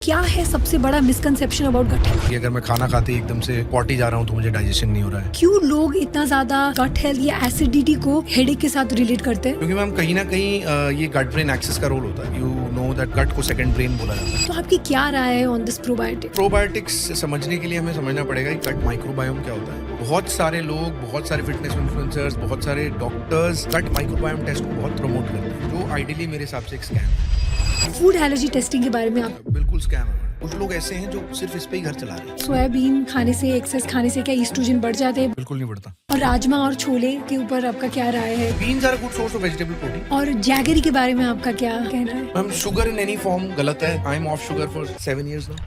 क्या है सबसे बड़ा मिसकंसेप्शन अबाउट गट हेल्थ? कि अगर मैं खाना खाते ही एकदम से पॉटी जा रहा हूँ तो मुझे डाइजेशन नहीं हो रहा है। क्यों लोग इतना ज्यादा गट हेल्थ या एसिडिटी को हेडेक के साथ रिलेट करते हैं? क्योंकि मैम कहीं ना कहीं ये गट ब्रेन एक्सेस का रोल होता है। यू नो दैट गट को सेकंड ब्रेन बोला जाता है। तो आपकी क्या राय है ऑन दिस प्रोबायोटिक? प्रोबायोटिक्स समझने के लिए हमें समझना पड़ेगा कि गट माइक्रोबायोम क्या होता है। बहुत सारे लोग, बहुत सारे फिटनेस इन्फ्लुएंसर्स, बहुत सारे डॉक्टर्स गट माइक्रोबायोम टेस्ट को बहुत प्रमोट करते हैं, जो आइडियली मेरे हिसाब से एक स्कैम है। फूड एलर्जी टेस्टिंग के बारे में आप बिल्कुल स्कैम है। कुछ लोग ऐसे हैं जो सिर्फ इस पे ही घर चला रहे हैं। सोयाबीन खाने से, एक्सेस खाने से क्या ईस्ट्रोजन बढ़ जाते हैं? बिल्कुल नहीं बढ़ता। और राजमा और छोले के ऊपर आपका क्या राय है? Beans are good source of vegetable protein. और जैगरी के बारे में आपका क्या कहना है? Ma'am sugar in any form गलत है। I am off sugar for 7 years now.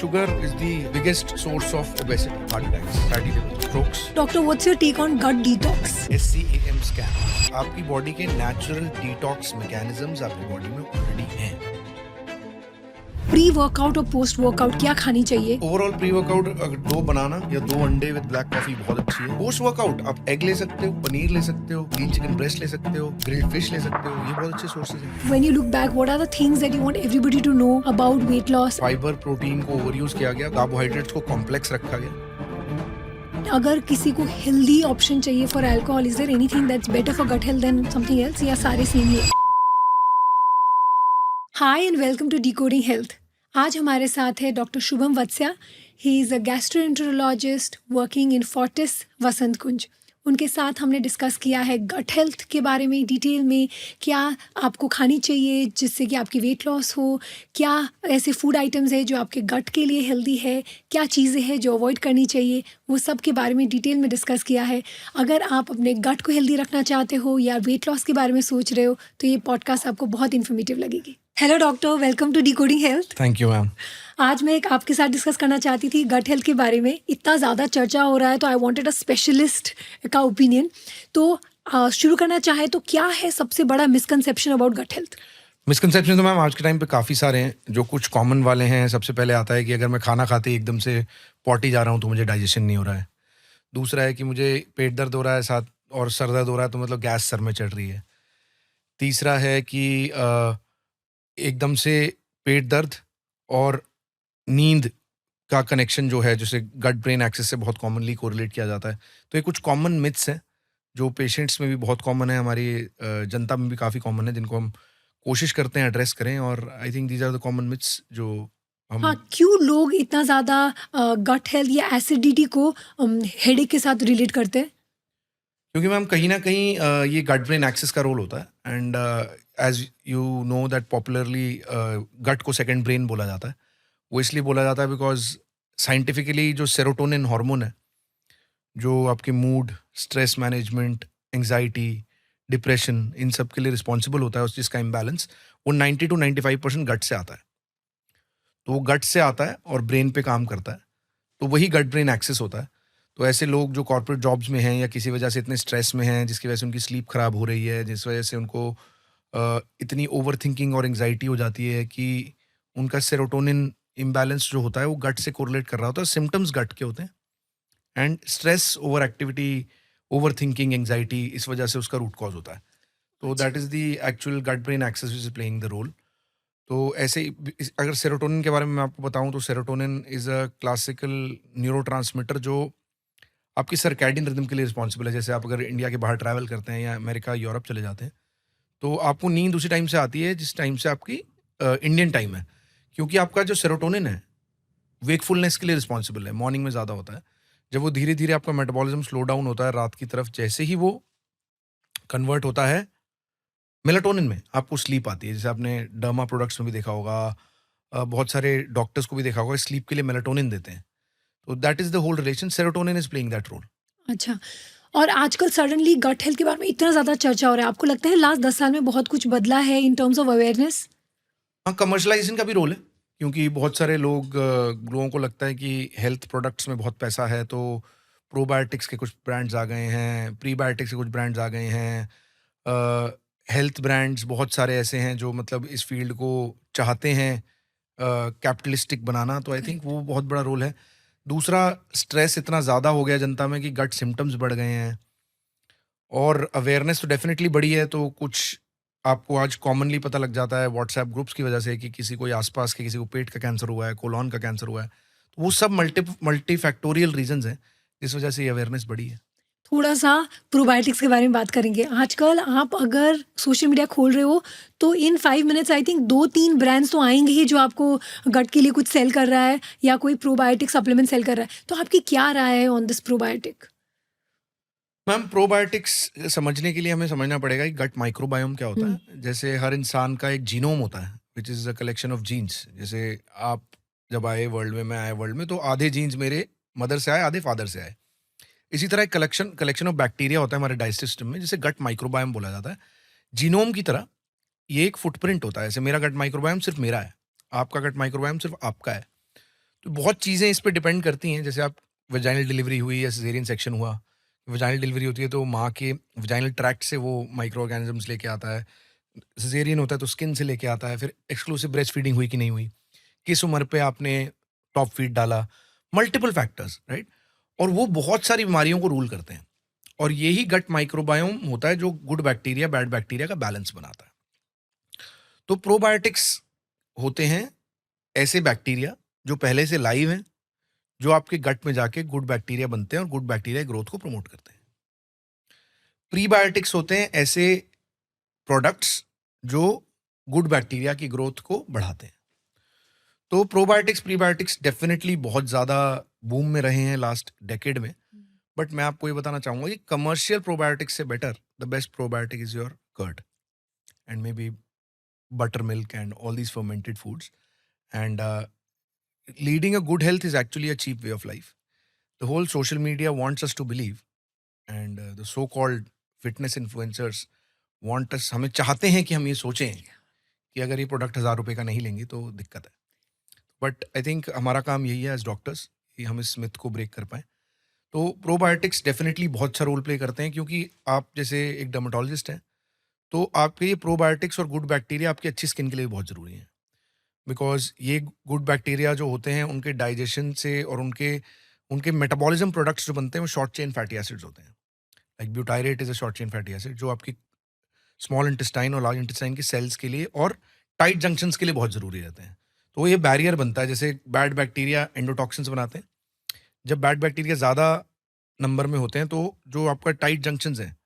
Sugar is the biggest source of obesity, heart attacks, fatty liver, strokes. Doctor, what's your take on gut detox? SCAM scam. आपकी body के natural detox mechanisms आपकी body में already हैं। Pre workout और post workout क्या खानी चाहिए? Overall pre workout 2 banana या 2 अंडे विद ब्लैक कॉफी बहुत अच्छी है। पोस्ट वर्कआउट आप एग ले सकते हो, पनीर ले सकते हो, ग्रीन चिकन ब्रेस्ट ले सकते हो, ग्रिल्ड फिश ले सकते हो। ये बहुत अच्छे सोर्सेज हैं। When you look back, what are the things that you want everybody to know about weight loss? Fibre protein को ओवरयूज किया गया, कार्बोहाइड्रेट्स को कॉम्प्लेक्स रखा गया। अगर किसी को हेल्दी ऑप्शन चाहिए for alcohol, is there anything that's better for gut health than something else, या सारे सेम ही? Hi and welcome to decoding health. आज हमारे साथ है doctor Shubham Vatsya. He is a gastroenterologist working in Fortis Vasant Kunj. उनके साथ हमने डिस्कस किया है गट हेल्थ के बारे में डिटेल में, क्या आपको खानी चाहिए जिससे कि आपकी वेट लॉस हो, क्या ऐसे फूड आइटम्स है जो आपके गट के लिए हेल्दी है, क्या चीज़ें हैं जो अवॉइड करनी चाहिए, वो सब के बारे में डिटेल में डिस्कस किया है। अगर आप अपने गट को हेल्दी रखना चाहते हो या वेट लॉस के बारे में सोच रहे हो तो ये पॉडकास्ट आपको बहुत इन्फॉर्मेटिव लगेगी। Hello doctor, welcome to decoding health. Thank you ma'am. आज मैं एक आपके साथ डिस्कस करना चाहती थी गट हेल्थ के बारे में। इतना ज़्यादा चर्चा हो रहा है तो आई वांटेड अ स्पेशलिस्ट का ओपिनियन। तो शुरू करना चाहे तो क्या है सबसे बड़ा misconception about gut health? Misconception तो मैम आज के टाइम पे काफ़ी सारे हैं। जो कुछ कॉमन वाले हैं, सबसे पहले आता है कि अगर मैं खाना खाते ही एकदम से पॉटी जा रहा हूँ तो मुझे डाइजेशन नहीं हो रहा है। दूसरा है कि मुझे पेट दर्द हो रहा है साथ और सर दर्द हो रहा है, तो मतलब गैस सर में चढ़ रही है। तीसरा है कि एकदम से पेट दर्द और नींद का कनेक्शन जो है, जिसे गट ब्रेन एक्सेस से बहुत कॉमनली कोरिलेट किया जाता है। तो ये कुछ कॉमन मिथ्स हैं जो पेशेंट्स में भी बहुत कॉमन है, हमारी जनता में भी काफ़ी कॉमन है, जिनको हम कोशिश करते हैं एड्रेस करें। और I think these are the common myths जो हम हाँ, क्यों लोग इतना ज़्यादा गट हेल्थ या एसिडिटी को हेडेक के साथ रिलेट करते हैं? क्योंकि मैम कहीं ना कहीं ये गट ब्रेन एक्सेस का रोल होता है। And as you know that popularly gut को सेकंड ब्रेन बोला जाता है। वो इसलिए बोला जाता है बिकॉज साइंटिफिकली जो सेरोटोनिन हार्मोन है, जो आपके mood, stress management, anxiety, depression, इन सब के लिए रिस्पॉन्सिबल होता है, उस चीज़ का इम्बैलेंस, वो 90 to 95% गट से आता है। तो वो गट से आता है और ब्रेन पे काम करता है, तो वही गट ब्रेन एक्सेस होता है। तो ऐसे लोग जो कॉर्पोरेट जॉब्स में हैं या किसी वजह से इतने स्ट्रेस में हैं, जिसकी वजह से उनकी स्लीप खराब हो रही है, जिस वजह से उनको इतनी ओवर थिंकिंग और एंग्जाइटी हो जाती है कि उनका सेरोटोनिन इम्बैलेंस जो होता है वो गट से कोरिलेट कर रहा होता है। सिम्टम्स गट के होते हैं। And stress, over activity, over thinking, anxiety, इस वजह से उसका रूट कॉज होता है। तो that is the actual gut brain axis which is playing the role. तो ऐसे ही अगर सेरोटोनिन के बारे में मैं आपको बताऊं तो serotonin is a classical neurotransmitter जो आपकी सर्कैडियन रिदम के लिए रिस्पॉन्सिबल है। जैसे आप अगर इंडिया के बाहर ट्रैवल करते हैं या अमेरिका, यूरोप चले जाते हैं, तो आपको नींद उसी टाइम से आती है जिस टाइम से आपकी इंडियन टाइम है, क्योंकि आपका जो सेरोटोनिन है वेकफुलनेस के लिए रिस्पॉन्सिबल है, मॉर्निंग में ज़्यादा होता है। जब वो धीरे धीरे आपका मेटाबॉलिज्म स्लो डाउन होता है रात की तरफ, जैसे ही वो कन्वर्ट होता है मेलाटोनिन में, आपको स्लीप आती है। जैसे आपने डर्मा प्रोडक्ट्स में भी देखा होगा, बहुत सारे डॉक्टर्स को भी देखा होगा, स्लीप के लिए मेलाटोनिन देते हैं। तो that is the whole relation, serotonin is playing that role. अच्छा, और आजकल सडनली गट हेल्थ के बारे में इतना ज़्यादा चर्चा हो रहा है, आपको लगता है लास्ट 10 साल में बहुत कुछ बदला है इन टर्म्स ऑफ अवेयरनेस? हाँ, कमर्शलाइजेशन का भी रोल है, क्योंकि बहुत सारे लोगों को लगता है कि हेल्थ प्रोडक्ट्स में बहुत पैसा है, तो प्रोबायोटिक्स के कुछ ब्रांड्स आ गए हैं, प्रीबायोटिक्स के कुछ ब्रांड्स आ गए हैं। हेल्थ ब्रांड्स बहुत सारे ऐसे हैं जो मतलब इस फील्ड को चाहते हैं कैपिटलिस्टिक बनाना। तो आई थिंक वो बहुत बड़ा रोल है। दूसरा, स्ट्रेस इतना ज़्यादा हो गया जनता में कि गट सिम्टम्स बढ़ गए हैं, और अवेयरनेस तो डेफिनेटली बढ़ी है। तो कुछ आपको आज कॉमनली पता लग जाता है व्हाट्सएप ग्रुप्स की वजह से कि किसी को आसपास के किसी को पेट का कैंसर हुआ है, कोलोन का कैंसर हुआ है। तो वो सब मल्टीफैक्टोरियल रीजंस हैं, जिस वजह से ये अवेयरनेस बढ़ी है। थोड़ा-सा प्रोबायोटिक्स के बारे में बात करेंगे। आजकल आप अगर सोशल मीडिया खोल रहे हो, तो इन 5 मिनट्स आई थिंक 2-3 ब्रांड्स तो आएँगे ही जो आपको गट के लिए कुछ सेल कर रहा है या कोई प्रोबायोटिक सप्लीमेंट सेल कर रहा है। तो आपकी क्या राय है on this probiotic? Ma'am, probiotics समझने के लिए हमें समझना पड़ेगा कि गट माइक्रोबायोम क्या होता हुँ, है। जैसे हर इंसान का एक जीनोम होता है, which is a collection of genes. जैसे आप जब आए वर्ल्ड में, मैं आया वर्ल्ड में, तो आधे जीन्स मेरे मदर से आए, आधे फादर से आए। इसी तरह एक कलेक्शन कलेक्शन ऑफ बैक्टीरिया होता है हमारे डाइजेस्टिव सिस्टम में, जिसे गट माइक्रोबायोम बोला जाता है। जीनोम की तरह ये एक फुटप्रिंट होता है। जैसे मेरा गट माइक्रोबायोम सिर्फ मेरा है, आपका गट माइक्रोबायोम सिर्फ आपका है। तो बहुत चीज़ें इस पे डिपेंड करती हैं। जैसे आप वेजाइनल डिलीवरी हुई या सिजेरियन सेक्शन हुआ, वेजाइनल डिलीवरी होती है तो माँ के वेजाइनल ट्रैक्ट से वो माइक्रो ऑर्गेनिजम्स लेके आता है। सिजेरियन होता है तो स्किन से लेके आता है। फिर एक्सक्लूसिव ब्रेस्ट फीडिंग हुई कि नहीं हुई, किस उम्र पे आपने टॉप फीड डाला, मल्टीपल फैक्टर्स, राइट? और वो बहुत सारी बीमारियों को रूल करते हैं। और यही गट माइक्रोबायोम होता है जो गुड बैक्टीरिया बैड बैक्टीरिया का बैलेंस बनाता है। तो प्रोबायोटिक्स होते हैं ऐसे बैक्टीरिया जो पहले से लाइव हैं, जो आपके गट में जाके गुड बैक्टीरिया बनते हैं और गुड बैक्टीरिया ग्रोथ को प्रमोट करते हैं। प्रीबायोटिक्स होते हैं ऐसे प्रोडक्ट्स जो गुड बैक्टीरिया की ग्रोथ को बढ़ाते हैं। तो प्रोबायोटिक्स प्रीबायोटिक्स डेफिनेटली बहुत ज़्यादा बूम में रहे हैं लास्ट डेकेड में। बट मैं आपको ये बताना चाहूँगा कि कमर्शियल प्रोबायोटिक्स से better the best probiotic is your curd and maybe buttermilk and all these fermented foods. And leading a good health is actually a cheap way of life. The whole social media wants us to believe, and the so-called fitness influencers want us, हमें चाहते हैं कि हम ये सोचें कि अगर ये प्रोडक्ट 1,000 रुपए का नहीं लेंगे तो दिक्कत है। बट आई थिंक हमारा काम यही है एज डॉक्टर्स कि हम इस मिथ को ब्रेक कर पाएँ। तो प्रोबायोटिक्स डेफिनेटली बहुत अच्छा रोल प्ले करते हैं, क्योंकि आप जैसे एक डर्मेटोलॉजिस्ट हैं, तो आपके ये प्रोबायोटिक्स और गुड बैक्टीरिया आपकी अच्छी स्किन के लिए बहुत ज़रूरी हैं। बिकॉज़ ये गुड बैक्टीरिया जो होते हैं उनके डाइजेशन से और उनके उनके मेटाबॉलिज्म प्रोडक्ट्स जो बनते हैं वो शॉर्ट चेन फैटी एसिड्स होते हैं। Like butyrate is a short chain fatty acid, जो आपकी स्मॉल इंटेस्टाइन और लार्ज इंटेस्टाइन के सेल्स के लिए और टाइट जंक्शंस के लिए बहुत ज़रूरी रहते हैं। तो ये बैरियर बनता है। जैसे बैड बैक्टीरिया एंडोटॉक्सिन्स बनाते हैं। जब बैड बैक्टीरिया ज़्यादा नंबर में होते हैं तो जो आपका टाइट जंक्शंस हैं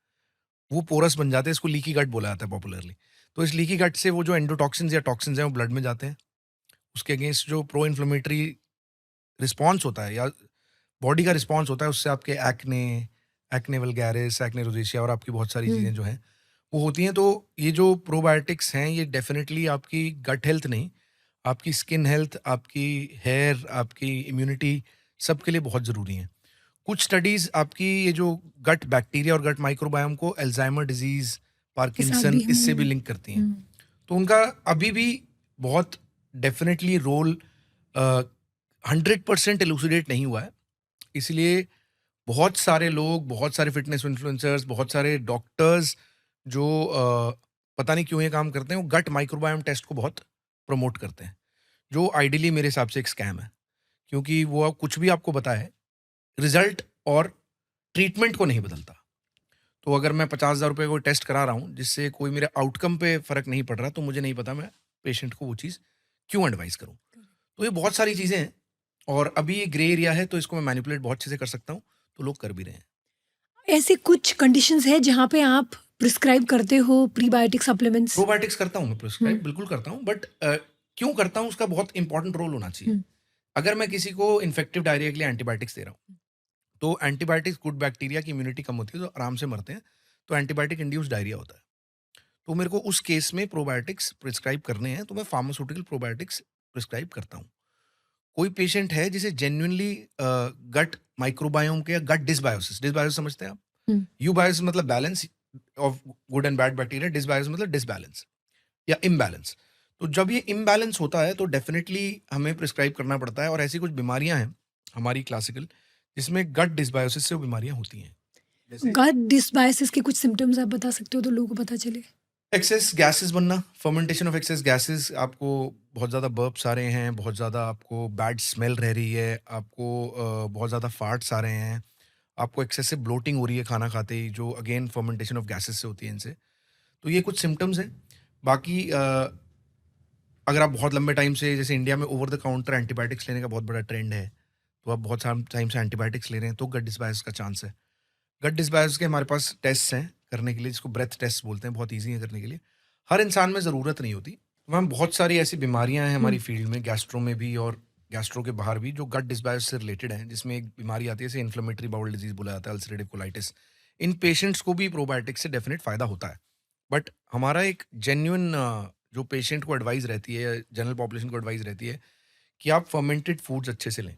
वो पोरस बन जाते हैं। इसको लीकी गट बोला जाता है पॉपुलरली। तो इस लीकी गट से वो जो एंडोटॉक्सिन्स या टॉक्सिन्स हैं वो ब्लड में जाते हैं। उसके अगेंस्ट जो प्रो इन्फ्लेमेटरी रिस्पॉन्स होता है या बॉडी का रिस्पॉन्स होता है, उससे आपके एक्ने, एक्ने वल्गैरिस, एक्ने रोज़ेशिया और आपकी बहुत सारी हुँ। चीज़ें जो हैं वो होती हैं। तो ये जो प्रोबायोटिक्स हैं ये डेफिनेटली आपकी गट हेल्थ नहीं, आपकी स्किन हेल्थ, आपकी हेयर, आपकी इम्यूनिटी, सब के लिए बहुत ज़रूरी हैं। कुछ स्टडीज़ आपकी ये जो गट बैक्टीरिया और गट माइक्रोबायोम को अल्ज़ाइमर डिज़ीज़, के साथ पार्किंसन, भी इससे भी हुँ, लिंक करती हैं। हुँ। तो उनका अभी भी बहुत डेफिनेटली रोल 100% इलुसिडेट नहीं हुआ है। इसलिए बहुत सारे लोग, बहुत सारे फिटनेस इन्फ्लुएंसर्स, बहुत सारे डॉक्टर्स जो पता नहीं क्यों ये काम करते हैं, वो गट माइक्रोबायोम टेस्ट को बहुत प्रमोट करते हैं, जो आइडियली मेरे हिसाब से एक स्कैम है। क्योंकि वो आप कुछ भी आपको बताए, रिजल्ट और ट्रीटमेंट को नहीं बदलता। तो अगर मैं 50,000 रुपए कोई टेस्ट करा रहा हूँ, जिससे कोई मेरे आउटकम पे फ़र्क नहीं पड़ रहा, तो मुझे नहीं पता मैं पेशेंट को वो चीज़ क्यों एडवाइस करूँ। तो ये बहुत सारी चीज़ें हैं और अभी ये ग्रे एरिया है, तो इसको मैं मैनिपुलेट बहुत अच्छे से कर सकता हूँ, तो लोग कर भी रहे हैं। ऐसे कुछ कंडीशंस हैं जहाँ पे आप प्रिस्क्राइब करते हो प्रीबायोटिक सप्लीमेंट्स? प्रोबायोटिक्स करता हूँ मैं, हुँ, प्रिस्क्राइब बिल्कुल करता हूँ, बट क्यों करता हूँ उसका बहुत इंपॉर्टेंट रोल होना चाहिए। हुँ। अगर मैं किसी को इन्फेक्टिव डायरिया के लिए एंटीबायोटिक्स दे रहा हूँ, तो एंटीबायोटिक्स गुड बैक्टीरिया की इम्यूनिटी कम होती है, तो आराम से मरते हैं, तो एंटीबायोटिक इंड्यूस्ड डायरिया होता है। तो मेरे को उस केस में प्रोबायोटिक्स प्रिस्क्राइब करने हैं, तो मैं फार्मास्यूटिकल प्रोबायोटिक्स प्रिस्क्राइब करता हूँ। कोई पेशेंट है जिसे जेन्युइनली गट माइक्रोबायोम के या गट डिसबायोसिस, डिसबायोसिस समझते हैं आप? हुँ। यूबायोसिस मतलब balance of good and bad bacteria, dysbiosis मतलब डिसबैलेंस या इम्बैलेंस। तो जब ये इम्बैलेंस होता है तो डेफिनेटली हमें प्रिस्क्राइब करना पड़ता है, और ऐसी कुछ बीमारियां हैं हमारी क्लासिकल, जिसमें गट डिसबायोसिस से वो बीमारियां होती हैं। जैसे गट डिसबायोसिस के कुछ सिम्पटम्स आप बता सकते हो तो लोगों को पता चले? एक्सेस गैसेस बनना, फर्मेंटेशन ऑफ एक्सेस गैसेस, आपको बहुत ज़्यादा बर्प्स आ रहे हैं, बहुत ज़्यादा आपको बैड स्मेल रह रही है, आपको बहुत ज़्यादा फार्ट्स आ रहे हैं, आपको एक्सेसिव ब्लोटिंग हो रही है खाना खाते ही, जो अगेन फर्मेंटेशन ऑफ गैसेस से होती है इनसे। तो ये कुछ सिम्टम्स हैं। बाकी अगर आप बहुत लंबे टाइम से, जैसे इंडिया में ओवर द काउंटर एंटीबायोटिक्स लेने का बहुत बड़ा ट्रेंड है, तो आप बहुत सारे टाइम से एंटीबायोटिक्स ले रहे हैं, तो गट डिसबायोसिस का चांस है। गट डिसबायोसिस के हमारे पास टेस्ट हैं करने के लिए, जिसको ब्रेथ टेस्ट बोलते हैं, बहुत ईजी है करने के लिए। हर इंसान में ज़रूरत नहीं होती। मैम बहुत सारी ऐसी बीमारियां हैं हमारी फील्ड में, गैस्ट्रो में भी और गैस्ट्रो के बाहर भी, जो गट डिसबायोसिस से रिलेटेड हैं, जिसमें एक बीमारी आती है जैसे इन्फ्लेमेटरी बाउल डिजीज बोला जाता है, अल्सरेटिव कोलाइटिस। इन पेशेंट्स को भी प्रोबायोटिक से डेफिनेट फ़ायदा होता है। बट हमारा एक जेन्युइन जो पेशेंट को एडवाइस रहती है, जनरल पॉपुलेशन को एडवाइस रहती है कि आप फर्मेंटेड फूड्स अच्छे से लें।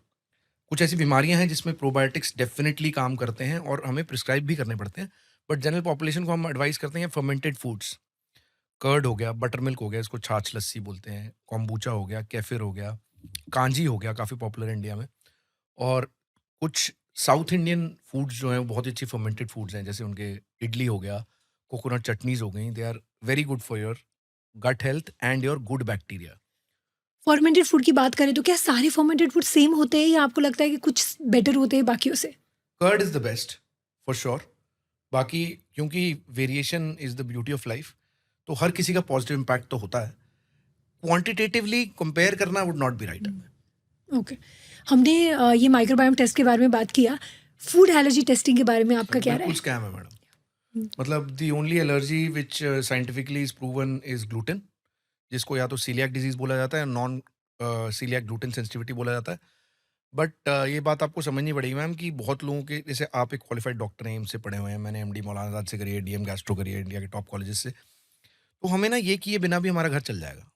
कुछ ऐसी बीमारियां हैं जिसमें प्रोबायोटिक्स डेफिनेटली काम करते हैं और हमें प्रिस्क्राइब भी करने पड़ते हैं, बट जनरल पॉपुलेशन को हम एडवाइस करते हैं फर्मेंटेड फूड्स। कर्ड हो गया, बटर मिल्क हो गया, इसको छाछ लस्सी बोलते हैं, कॉम्बूचा हो गया, केफिर हो गया, कांजी हो गया, काफ़ी पॉपुलर है इंडिया में। और कुछ साउथ इंडियन फूड्स जो हैं वो बहुत ही अच्छी फर्मेंटेड फूड्स हैं, जैसे उनके इडली हो गया, कोकोनट चटनीज हो गई, they are very good for your gut health and your good bacteria. Fermented food की बात करें तो क्या सारे फर्मेंटेड फूड सेम होते हैं या आपको लगता है कि कुछ बेटर होते हैं बाकियों से? Curd is the best for sure. बाकी क्योंकि variation is the beauty of life, तो हर किसी का पॉजिटिव इम्पैक्ट तो होता है। क्वांटिटेटिवली कंपेयर करना would not be right. Okay, हमने ये माइक्रोबायोम टेस्ट के बारे में बात किया। फूड एलर्जी टेस्टिंग के बारे में आपका क्या राय बिल्कुल है? स्कैम है मैडम। मतलब the only allergy which scientifically is proven is gluten, जिसको या तो सीलियाक डिजीज बोला जाता है, नॉन सीलियाक ग्लूटेन सेंसिटिविटी बोला जाता है। बट ये बात आपको समझनी पड़ेगी मैम कि बहुत लोगों के, जैसे आप एक क्वालिफाइड डॉक्टर हैं, एम्स से पढ़े हुए हैं, मैंने एमडी मौलाना आजाद से करी है, डीएम गैस्ट्रो करी है इंडिया के टॉप कॉलेजेस से, तो हमें ना ये किए बिना भी हमारा घर चल जाएगा।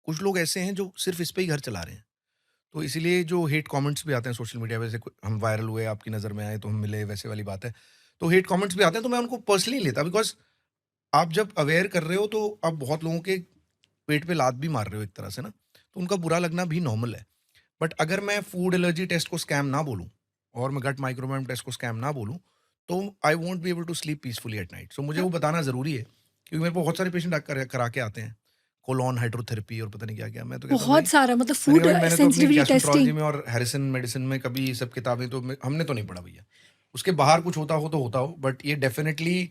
कुछ लोग ऐसे हैं जो सिर्फ इस पे ही घर चला रहे हैं। तो इसीलिए जो हेट कमेंट्स भी आते हैं सोशल मीडिया पे, जैसे हम वायरल हुए, आपकी नज़र में आए तो हम मिले, वैसे वाली बात है। तो हेट कमेंट्स भी आते हैं, तो मैं उनको पर्सनली लेता, बिकॉज आप जब अवेयर कर रहे हो तो आप बहुत लोगों के पेट पे लात भी मार रहे हो एक तरह से ना, तो उनका बुरा लगना भी नॉर्मल है। बट अगर मैं फूड एलर्जी टेस्ट को स्कैम ना बोलूँ और मैं गट माइक्रोबायोम टेस्ट को स्कैम ना बोलूँ, तो I won't be able to sleep peacefully at night. So मुझे वो बताना ज़रूरी है, क्योंकि मेरे को बहुत सारे पेशेंट करा के आते हैं कोलोन हाइड्रोथेरेपी और पता नहीं क्या क्या। मैं तो कहता हूँ भाई, बहुत सारा मतलब मैंने फूड कहा भाई, मैंने तो अपनी सेंसिटिविटी गैस्ट्रोएंटरोलॉजी टेस्टिंग। में और हैरिसन मेडिसिन में कभी ये सब किताबें तो हमने तो नहीं पढ़ा भैया। उसके बाहर कुछ होता हो तो होता हो, बट ये डेफिनेटली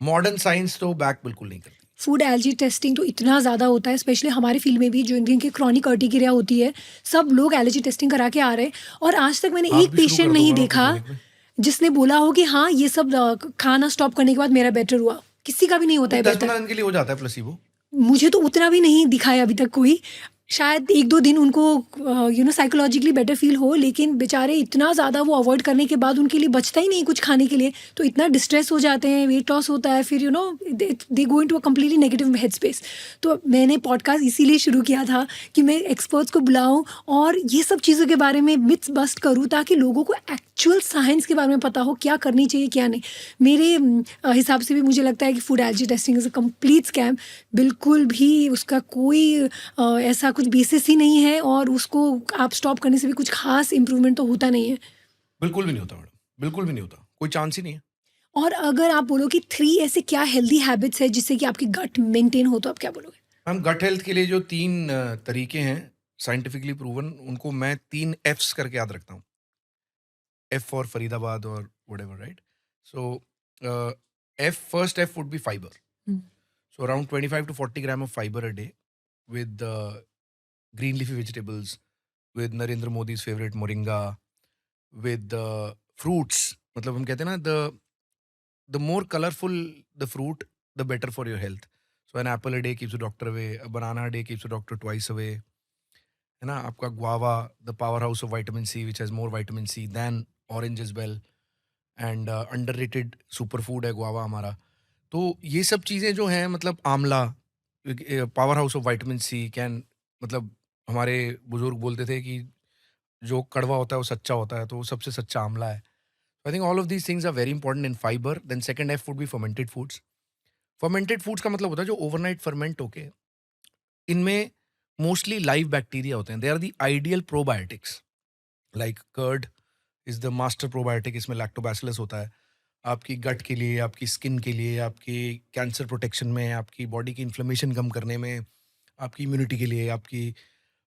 मॉडर्न साइंस तो बैक बिल्कुल नहीं करती। फूड एलर्जी टेस्टिंग तो इतना ज़्यादा होता है, स्पेशली हमारी फील्ड में भी, जो जिनकी क्रॉनिक अर्टिकेरिया होती है, सब लोग एलर्जी टेस्टिंग करा के आ रहे हैं। और आज तक मैंने आप एक भी शुरू पेशेंट कर दो नहीं मैडम अपनी देखा क्लिनिक में। जिसने बोला हो कि हाँ ये सब खाना स्टॉप करने के बाद मेरा बेटर हुआ। किसी का भी नहीं होता वो है 10-15 बेटर। दिन के लिए हो जाता है प्लेसिबो। मुझे तो उतना भी नहीं दिखाया अभी तक कोई। शायद 1-2 दिन उनको साइकोलॉजिकली बेटर फ़ील हो, लेकिन बेचारे इतना ज़्यादा वो अवॉइड करने के बाद उनके लिए बचता ही नहीं कुछ खाने के लिए, तो इतना डिस्ट्रेस हो जाते हैं, वेट लॉस होता है, फिर they go into a completely negative head space. तो मैंने पॉडकास्ट इसीलिए शुरू किया था कि मैं एक्सपर्ट्स को बुलाऊँ और ये सब चीज़ों के बारे में मिथ्स बस्ट करूँ, ताकि लोगों को एक्चुअल साइंस के बारे में पता हो, क्या करनी चाहिए, क्या नहीं। मेरे हिसाब से भी मुझे लगता है कि food allergy testing is a complete scam. बिल्कुल भी उसका कोई ऐसा कुछ बेसिस ही नहीं है, और उसको आप स्टॉप करने से भी कुछ खास इम्प्रूवमेंट तो होता नहीं है। बिल्कुल भी नहीं होता मैडम, बिल्कुल भी नहीं होता, कोई चांस ही नहीं है। और अगर आप बोलो कि 3 ऐसे क्या हेल्दी हैबिट्स है जिससे कि आपकी गट मेंटेन हो, तो आप क्या बोलोगे? मैम गट हेल्थ के लिए जो 3 तरीके हैं साइंटिफिकली प्रूवन, उनको मैं 3 एफ्स करके याद रखता हूँ। एफ फॉर फरीदाबाद और whatever, right? So F, first F would B fibre. Hmm. So around 25 to 40 gram of fiber a day with green leafy vegetables, with Narendra Modi's favorite moringa, with fruits. मतलब हम कहते हैं ना, the more colorful the fruit, the better for your health. So an apple a day keeps the doctor away. A banana a day keeps the doctor twice away. है ना? आपका guava, the powerhouse of vitamin C, which has more vitamin C than orange as well. And underrated superfood है guava हमारा। तो ये सब चीज़ें जो हैं, मतलब आंवला, powerhouse of vitamin C, can, मतलब हमारे बुजुर्ग बोलते थे कि जो कड़वा होता है वो सच्चा होता है, तो वो सबसे सच्चा आंवला है। I think all of these things are very important in fibre. Then second F would be fermented foods. Fermented foods का मतलब होता है जो ओवरनाइट फर्मेंट होके, इनमें मोस्टली लाइव बैक्टीरिया होते हैं। They are the ideal probiotics. Like curd is the master probiotic, इसमें लैक्टोबैसिलस होता है। आपकी गट के लिए, आपकी स्किन के लिए, आपकी कैंसर प्रोटेक्शन में, आपकी बॉडी की इन्फ्लेमेशन कम करने में, आपकी इम्यूनिटी के लिए, आपकी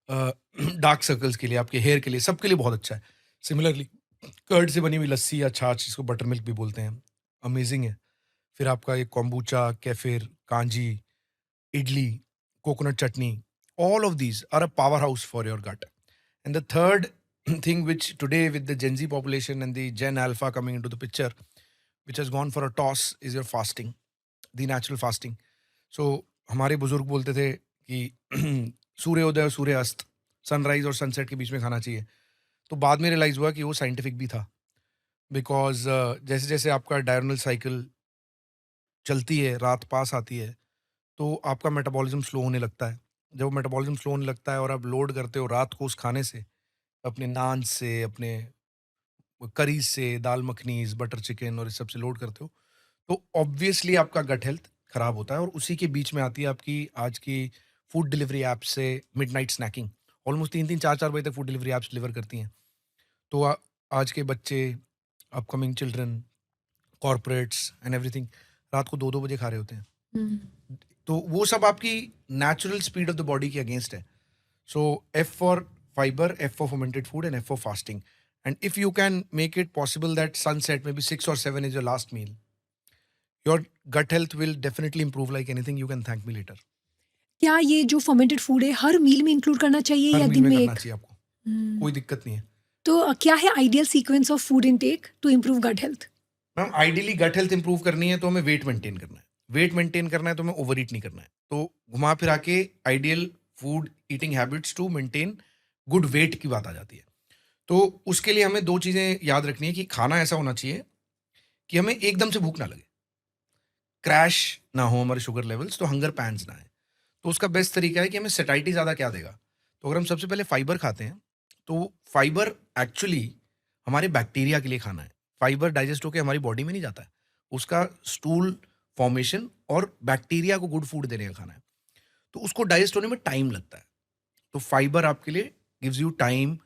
डार्क सर्कल्स के लिए, आपके हेयर के लिए, सबके लिए बहुत अच्छा है। सिमिलरली कर्ड से बनी हुई लस्सी या छाछ, जिसको बटर मिल्क भी बोलते हैं, अमेजिंग है। फिर आपका एक kombucha, kefir, kanji, idli, coconut chutney. All of these are a powerhouse for your gut. And the third thing, which today with the Gen Z population and the Gen Alpha coming into the picture, which has gone for a toss, is your fasting, the natural fasting. So हमारे बुजुर्ग बोलते थे कि सूर्योदय और सूर्यास्त, sunrise और sunset के बीच में खाना चाहिए. तो बाद में रियलाइज हुआ कि वो साइंटिफिक भी था. बिकॉज जैसे जैसे आपका डायरनल साइकिल चलती है, रात पास आती है, तो आपका मेटाबॉलिज्म स्लो होने लगता है. जब मेटाबॉलिज्म स्लो होने लगता है और आप लोड करते हो रात को उस खाने से, अपने नान से, अपने करी से, दाल मखनीज, बटर चिकन और इस सब से लोड करते हो, तो ऑब्वियसली आपका गट हेल्थ खराब होता है. और उसी के बीच में आती है आपकी आज की फूड डिलीवरी ऐप से मिडनाइट स्नैकिंग. ऑलमोस्ट 3-3, 4-4 बजे तक फूड डिलीवरी ऐप्स डिलीवर करती हैं. तो आज के बच्चे, upcoming children, corporates and everything रात को 2-2 बजे खा रहे होते हैं. तो वो सब आपकी natural speed of the body के अगेंस्ट है. So F for fibre, F for fermented food and F for fasting. And if you can make it possible that sunset may be 6 or 7 is your last meal, your gut health will definitely improve like anything. You can thank me later. क्या ये जो fermented food है हर मील में include करना चाहिए हर या मील दिन में में करना एक? चाहिए आपको, कोई दिक्कत नहीं है. तो क्या है ideal sequence of food intake to improve gut health? Ma'am ideally gut health improve करनी है तो हमें वेट मेंटेन करना है. वेट मेंटेन करना है तो हमें ओवर ईट नहीं करना है. तो घुमा फिरा के ideal food eating habits to maintain good weight की बात आ जाती है. तो उसके लिए हमें 2 चीज़ें याद रखनी है कि खाना ऐसा होना चाहिए कि हमें एकदम से भूख ना लगे, क्रैश ना हो हमारे शुगर लेवल्स, तो हंगर पैंस ना आए. तो उसका बेस्ट तरीका है कि हमें सेटाइटी ज़्यादा क्या देगा. तो अगर हम सबसे पहले फाइबर खाते हैं, तो फाइबर एक्चुअली हमारे बैक्टीरिया के लिए खाना है. फाइबर डाइजेस्ट होकर हमारी बॉडी में नहीं जाता है, उसका स्टूल फॉर्मेशन और बैक्टीरिया को गुड फूड देने का खाना है. तो उसको डाइजेस्ट होने में टाइम लगता है. तो फाइबर आपके लिए गिव्स यू टाइम,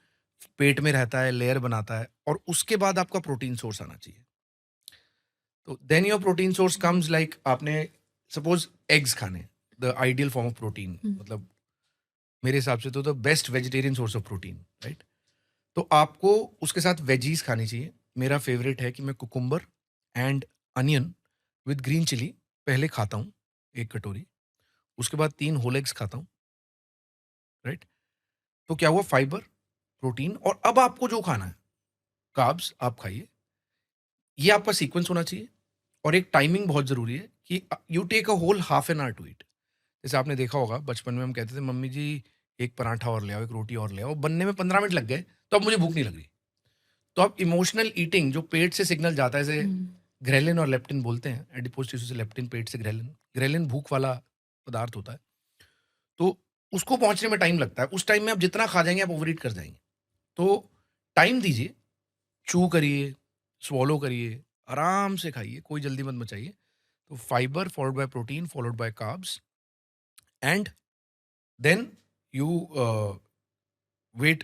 पेट में रहता है, लेयर बनाता है, और उसके बाद आपका प्रोटीन सोर्स आना चाहिए. तो then your protein source comes like आपने सपोज एग्स खाने, the ideal form of protein, मतलब मेरे हिसाब से तो the best vegetarian source of protein, right. तो आपको उसके साथ वेजीज खानी चाहिए. मेरा फेवरेट है कि मैं cucumber and onion with green chilli पहले खाता हूँ 1 कटोरी, उसके बाद 3 होल एग्स खाता हूँ, राइट. तो क्या हुआ, फाइबर, प्रोटीन, और अब आपको जो खाना है कार्ब्स आप खाइए. ये आपका सीक्वेंस होना चाहिए. और एक टाइमिंग बहुत ज़रूरी है कि you take a whole half an hour to eat. जैसे आपने देखा होगा बचपन में हम कहते थे मम्मी जी एक पराठा और ले आओ, एक रोटी और ले आओ, बनने में 15 मिनट लग गए तो अब मुझे भूख नहीं लग रही. तो अब इमोशनल ईटिंग जो पेट से सिग्नल जाता है, जैसे ग्रेलिन और लेप्टिन बोलते हैं, एडिपोज टिश्यू से लेप्टिन, पेट से ग्रेलिन. ग्रेलिन भूख वाला पदार्थ होता है, तो उसको पहुंचने में टाइम लगता है. उस टाइम में आप जितना खा जाएंगे आप ओवर ईट कर जाएंगे. तो टाइम दीजिए, चू करिए, स्वॉलो करिए, आराम से खाइए, कोई जल्दी मत मचाइए. तो fibre followed by protein followed by carbs, and then you wait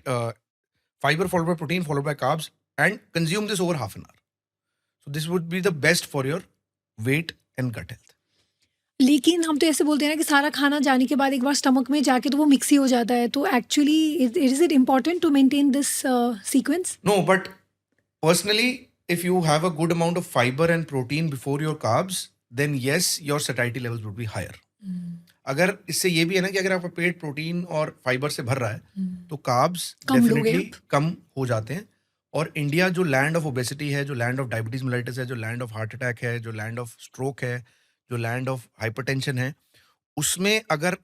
fiber followed by protein followed by carbs, and consume this over half an hour. So this would be the best for your weight and gut health. लेकिन हम तो ऐसे बोलते हैं ना कि सारा खाना जाने के बाद एक बार स्टमक में जाके तो वो मिक्स ही हो जाता है. तो actually is it important to maintain this sequence? No, but personally, if you have a good amount of fiber and protein before your carbs, then yes, your satiety levels would be higher. अगर इससे ये भी है ना कि अगर आपका पेट protein और फाइबर से भर रहा है तो कार्ब्स कम लोगे डेफिनेटली आप. कम हो जाते हैं. और इंडिया जो लैंड ऑफ ओबेसिटी है, जो लैंड ऑफ डायबिटीज मेलाइटिस है, जो लैंड ऑफ हार्ट अटैक है, जो लैंड ऑफ स्ट्रोक है, जो लैंड ऑफ हाइपरटेंशन है, उसमें अगर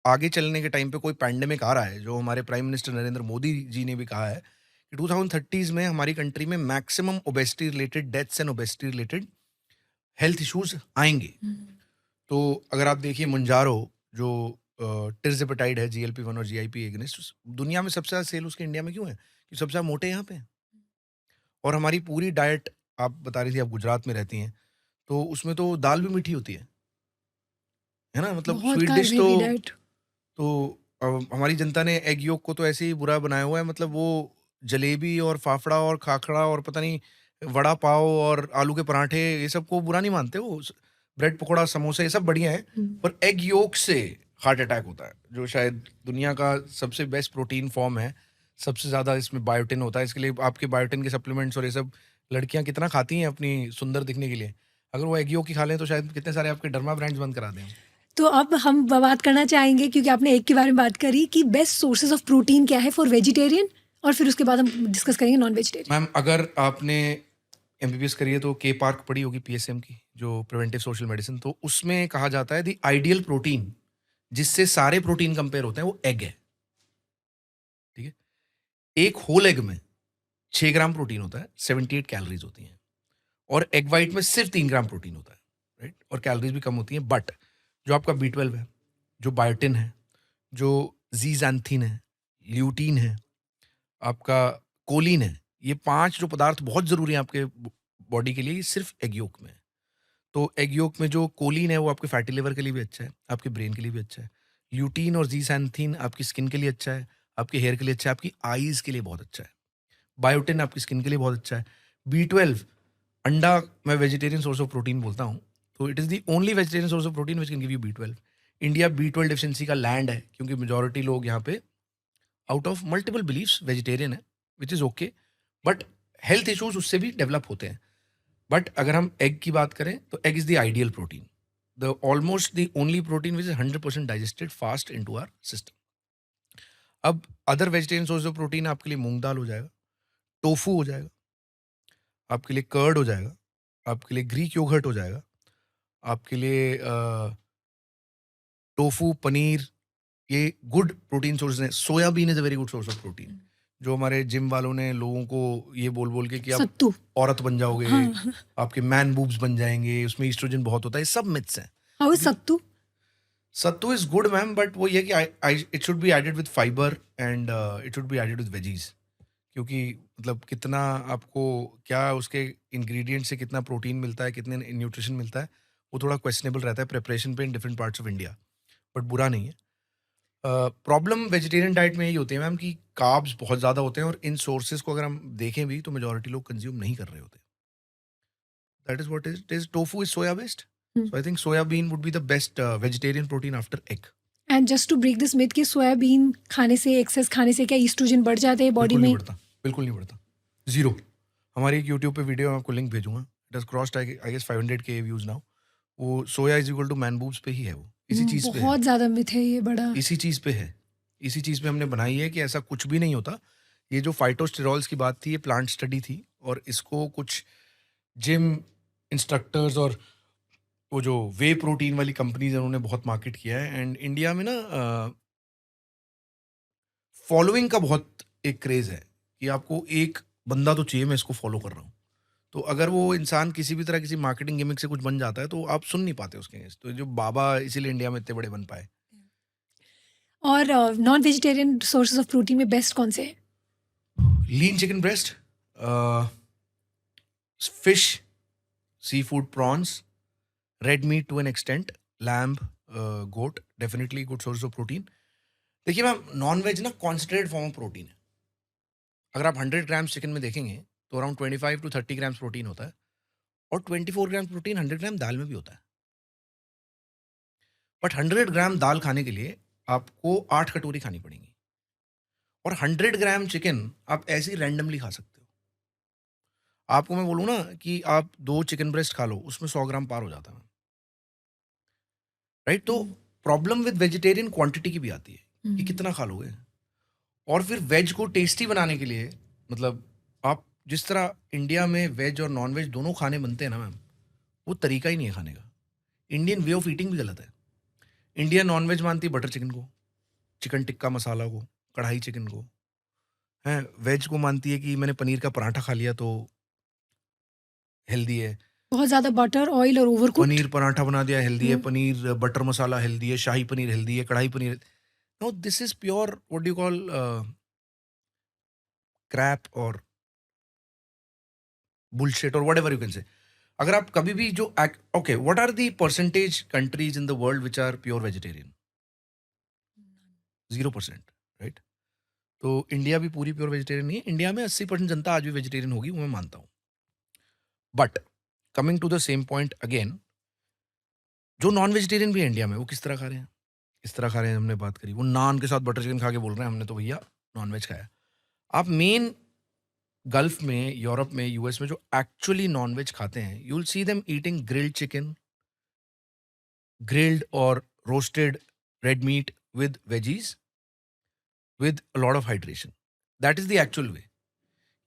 आगे चलने के टाइम पे कोई पैंडेमिक आ रहा है, जो हमारे प्राइम मिनिस्टर नरेंद्र मोदी जी ने भी कहा है कि 2030 में हमारी कंट्री में maximum obesity related deaths and obesity related health issues आएंगे. तो अगर आप देखिए मुंजारो जो टिर्जेपेटाइड है, GLP-1 और GIP एगनिस्ट, दुनिया में सबसे ज़्यादा सेल उसके इंडिया में क्यों है? कि सबसे ज़्यादा मोटे यहाँ पे हैं. और हमारी पूरी डाइट, आप बता रही थी आप गुजरात में रहती हैं, तो उसमें तो दाल भी मीठी होती है ना, मतलब बहुत sweet carb dish. Heavy diet. तो हमारी जनता ने एग योक को तो ऐसे ही बुरा बनाया हुआ है, मतलब वो जलेबी और फाफड़ा और खाखड़ा और पता नहीं वड़ा पाव और आलू के पराठे, ये सब को बुरा नहीं मानते. वो ब्रेड पकौड़ा, समोसे, ये सब बढ़िया है, पर एग योक से हार्ट अटैक होता है, जो शायद दुनिया का सबसे बेस्ट प्रोटीन फॉर्म है. सबसे ज़्यादा इसमें बायोटिन होता है. इसके लिए आपके बायोटिन के सप्लीमेंट्स और ये सब लड़कियां कितना खाती हैं अपनी सुंदर दिखने के लिए. अगर वो एग योक की खा लें तो शायद कितने सारे आपके डर्मा ब्रांड्स बंद करा दें। तो अब हम बात करना चाहेंगे, क्योंकि आपने एग के बारे में बात करी, कि बेस्ट सोर्सेज ऑफ प्रोटीन क्या है फॉर वेजिटेरियन, और फिर उसके बाद हम डिस्कस करेंगे नॉन वेजिटेरियन। मैम अगर आपने एमबीबीएस करी है तो के पार्क पढ़ी होगी, पीएसएम की, जो प्रिवेंटिव सोशल मेडिसिन, तो उसमें कहा जाता है द आइडियल प्रोटीन जिससे सारे प्रोटीन कंपेयर होते हैं वो एग है। ठीक है, एक होल एग में 6 ग्राम प्रोटीन होता है, 78 कैलोरीज होती हैं, और एग वाइट में सिर्फ 3 ग्राम प्रोटीन होता है, राइट, और कैलोरीज भी कम होती हैं। बट जो आपका B12 है, जो बायोटिन है, जो जीजैंथिन है, ल्यूटीन है, आपका कोलिन है, ये 5 जो पदार्थ बहुत जरूरी हैं आपके बॉडी के लिए, ये सिर्फ एग योक में है। तो एग योक में जो कोलिन है वो आपके फैटी लिवर के लिए भी अच्छा है, आपके ब्रेन के लिए भी अच्छा है। ल्यूटीन और जीसैंथिन आपकी स्किन के लिए अच्छा है, आपके हेयर के लिए अच्छा है, आपकी आईज के लिए बहुत अच्छा है। बायोटिन आपकी स्किन के लिए बहुत अच्छा है। B12, अंडा मैं वेजिटेरियन सोर्स ऑफ प्रोटीन बोलता हूँ, तो it is the only vegetarian source of protein which can give you B12। India B12 deficiency का लैंड है, क्योंकि मेजॉरिटी लोग यहाँ पे out of multiple believes vegetarian है, which is okay, but health issues उससे भी डेवलप होते हैं। बट अगर हम एग की बात करें तो egg is the ideal protein, the almost the only protein which is 100% digested fast into our system. अब other vegetarian source of protein आपके लिए मूंग दाल हो जाएगा, टोफू हो जाएगा, आपके लिए कर्ड हो जाएगा, आपके लिए ग्रीक योगर्ट हो जाएगा, आपके लिए टोफू, पनीर, ये गुड प्रोटीन सोर्स हैं। Soybean is a very good source of protein, जो हमारे जिम वालों ने लोगों को ये बोल बोल के कि आप सत्तू। औरत बन जाओगे, हाँ। आपके मैन बूब्स बन जाएंगे, उसमें ईस्ट्रोजन बहुत होता है, ये सब मिथ्स हैं। How is sattu? Sattu is good ma'am, but वो ये कि it should be added with fibre and it should be added with veggies, क्योंकि मतलब कितना आपको क्या उसके इंग्रेडिएंट से कितना प्रोटीन मिलता है, कितने न्यूट्रिशन मिलता है, वो थोड़ा क्वेश्चनेबल रहता है प्रिपरेशन पे in different parts of India, but बुरा नहीं है। प्रॉब्लम वेजिटेरियन डाइट में यही होती है मैम कि कार्ब्स बहुत ज़्यादा होते हैं, और इन सोर्सेज को अगर हम देखें भी तो मेजॉरिटी लोग कंज्यूम नहीं कर रहे होते। That is what is tofu is soya based, so I think soyabean would be the best vegetarian protein after egg. And just to break this myth कि सोयाबीन खाने से, एक्सेस खाने से क्या ईस्ट्रोजन बढ़ जाते हैं बॉडी बिल्कुल नहीं में? बढ़ता, बिल्कुल नहीं बढ़ता, जीरो। हमारी एक यूट्यूब पे वीडियो, मैं आपको लिंक भेजूंगा, it has crossed I guess 500K views now. वो soya is equal to man boobs पे ही है, वो इसी चीज़ पे है, बहुत ज्यादा मिथ है ये, बड़ा। इसी चीज़ पे है, इसी चीज़ पे हमने बनाई है कि ऐसा कुछ भी नहीं होता। ये जो फाइटोस्टेरॉल्स की बात थी, ये प्लांट स्टडी थी, और इसको कुछ जिम इंस्ट्रक्टर्स और वो जो वे प्रोटीन वाली कंपनीज हैं उन्होंने बहुत मार्केट किया है। एंड इंडिया में ना फॉलोइंग का बहुत एक क्रेज है कि आपको एक बंदा तो चाहिए, मैं इसको फॉलो कर रहा हूँ। तो अगर वो इंसान किसी भी तरह किसी मार्केटिंग गिमिक से कुछ बन जाता है तो आप सुन नहीं पाते उसके against। तो जो बाबा इसीलिए इंडिया में इतने बड़े बन पाए। और non vegetarian sources of protein में बेस्ट कौन से हैं? Lean chicken breast, fish, sea food, prawns, red meat to an extent, lamb, goat, definitely good source of protein. देखिए मैम, नॉन वेज ना कॉन्सेंट्रेटेड फॉर्म ऑफ प्रोटीन है। अगर आप 100 grams chicken में देखेंगे तो अराउंड 25 to 30 ग्राम्स प्रोटीन होता है, और 24 ग्राम प्रोटीन 100 ग्राम दाल में भी होता है। बट 100 ग्राम दाल खाने के लिए आपको 8 कटोरी खानी पड़ेंगी, और 100 ग्राम चिकन आप ऐसे ही रैंडमली खा सकते हो। आपको मैं बोलूँ ना कि आप 2 चिकन ब्रेस्ट खा लो, उसमें 100 ग्राम पार हो जाता है, राइट। तो प्रॉब्लम विद वेजिटेरियन क्वांटिटी की भी आती है कि कितना खा लोगे। और फिर वेज को टेस्टी बनाने के लिए, मतलब आप जिस तरह इंडिया में वेज और नॉन वेज दोनों खाने बनते हैं ना मैम, वो तरीका ही नहीं है खाने का। इंडियन वे ऑफ ईटिंग भी गलत है। इंडिया नॉन वेज मानती है बटर चिकन को, चिकन टिक्का मसाला को, कढ़ाई चिकन को, है। वेज को मानती है कि मैंने पनीर का पराठा खा लिया तो हेल्दी है, बहुत ज्यादा बटर, ऑयल और ओवरकुक्ड। पनीर पराठा बना दिया हेल्दी है, पनीर बटर मसाला हेल्दी है, शाही पनीर हेल्दी है, kadai paneer. No, this is pure what do you call crap और बुलशिट और व्हाटएवर यू कैन से। अगर आप कभी भी जो okay, what are the percentage countries in the world which are pure vegetarian? 0%, right. तो इंडिया भी पूरी प्योर वेजिटेरियन नहीं है। इंडिया में 80% जनता आज भी वेजिटेरियन होगी, वो मैं मानता हूँ। But coming to the same point again, जो नॉन वेजिटेरियन भी है इंडिया में, वो किस तरह खा रहे हैं? इस तरह खा रहे हैं, हमने बात करी, वो नान के साथ बटर चिकन खा के बोल रहे हैं हमने तो भैया नॉन वेज खाया। आप मेन गल्फ में, यूरोप में, यूएस में जो एक्चुअली नॉनवेज खाते हैं, you will see them eating grilled chicken, grilled और roasted red meat with veggies with a lot of hydration. That is the actual way.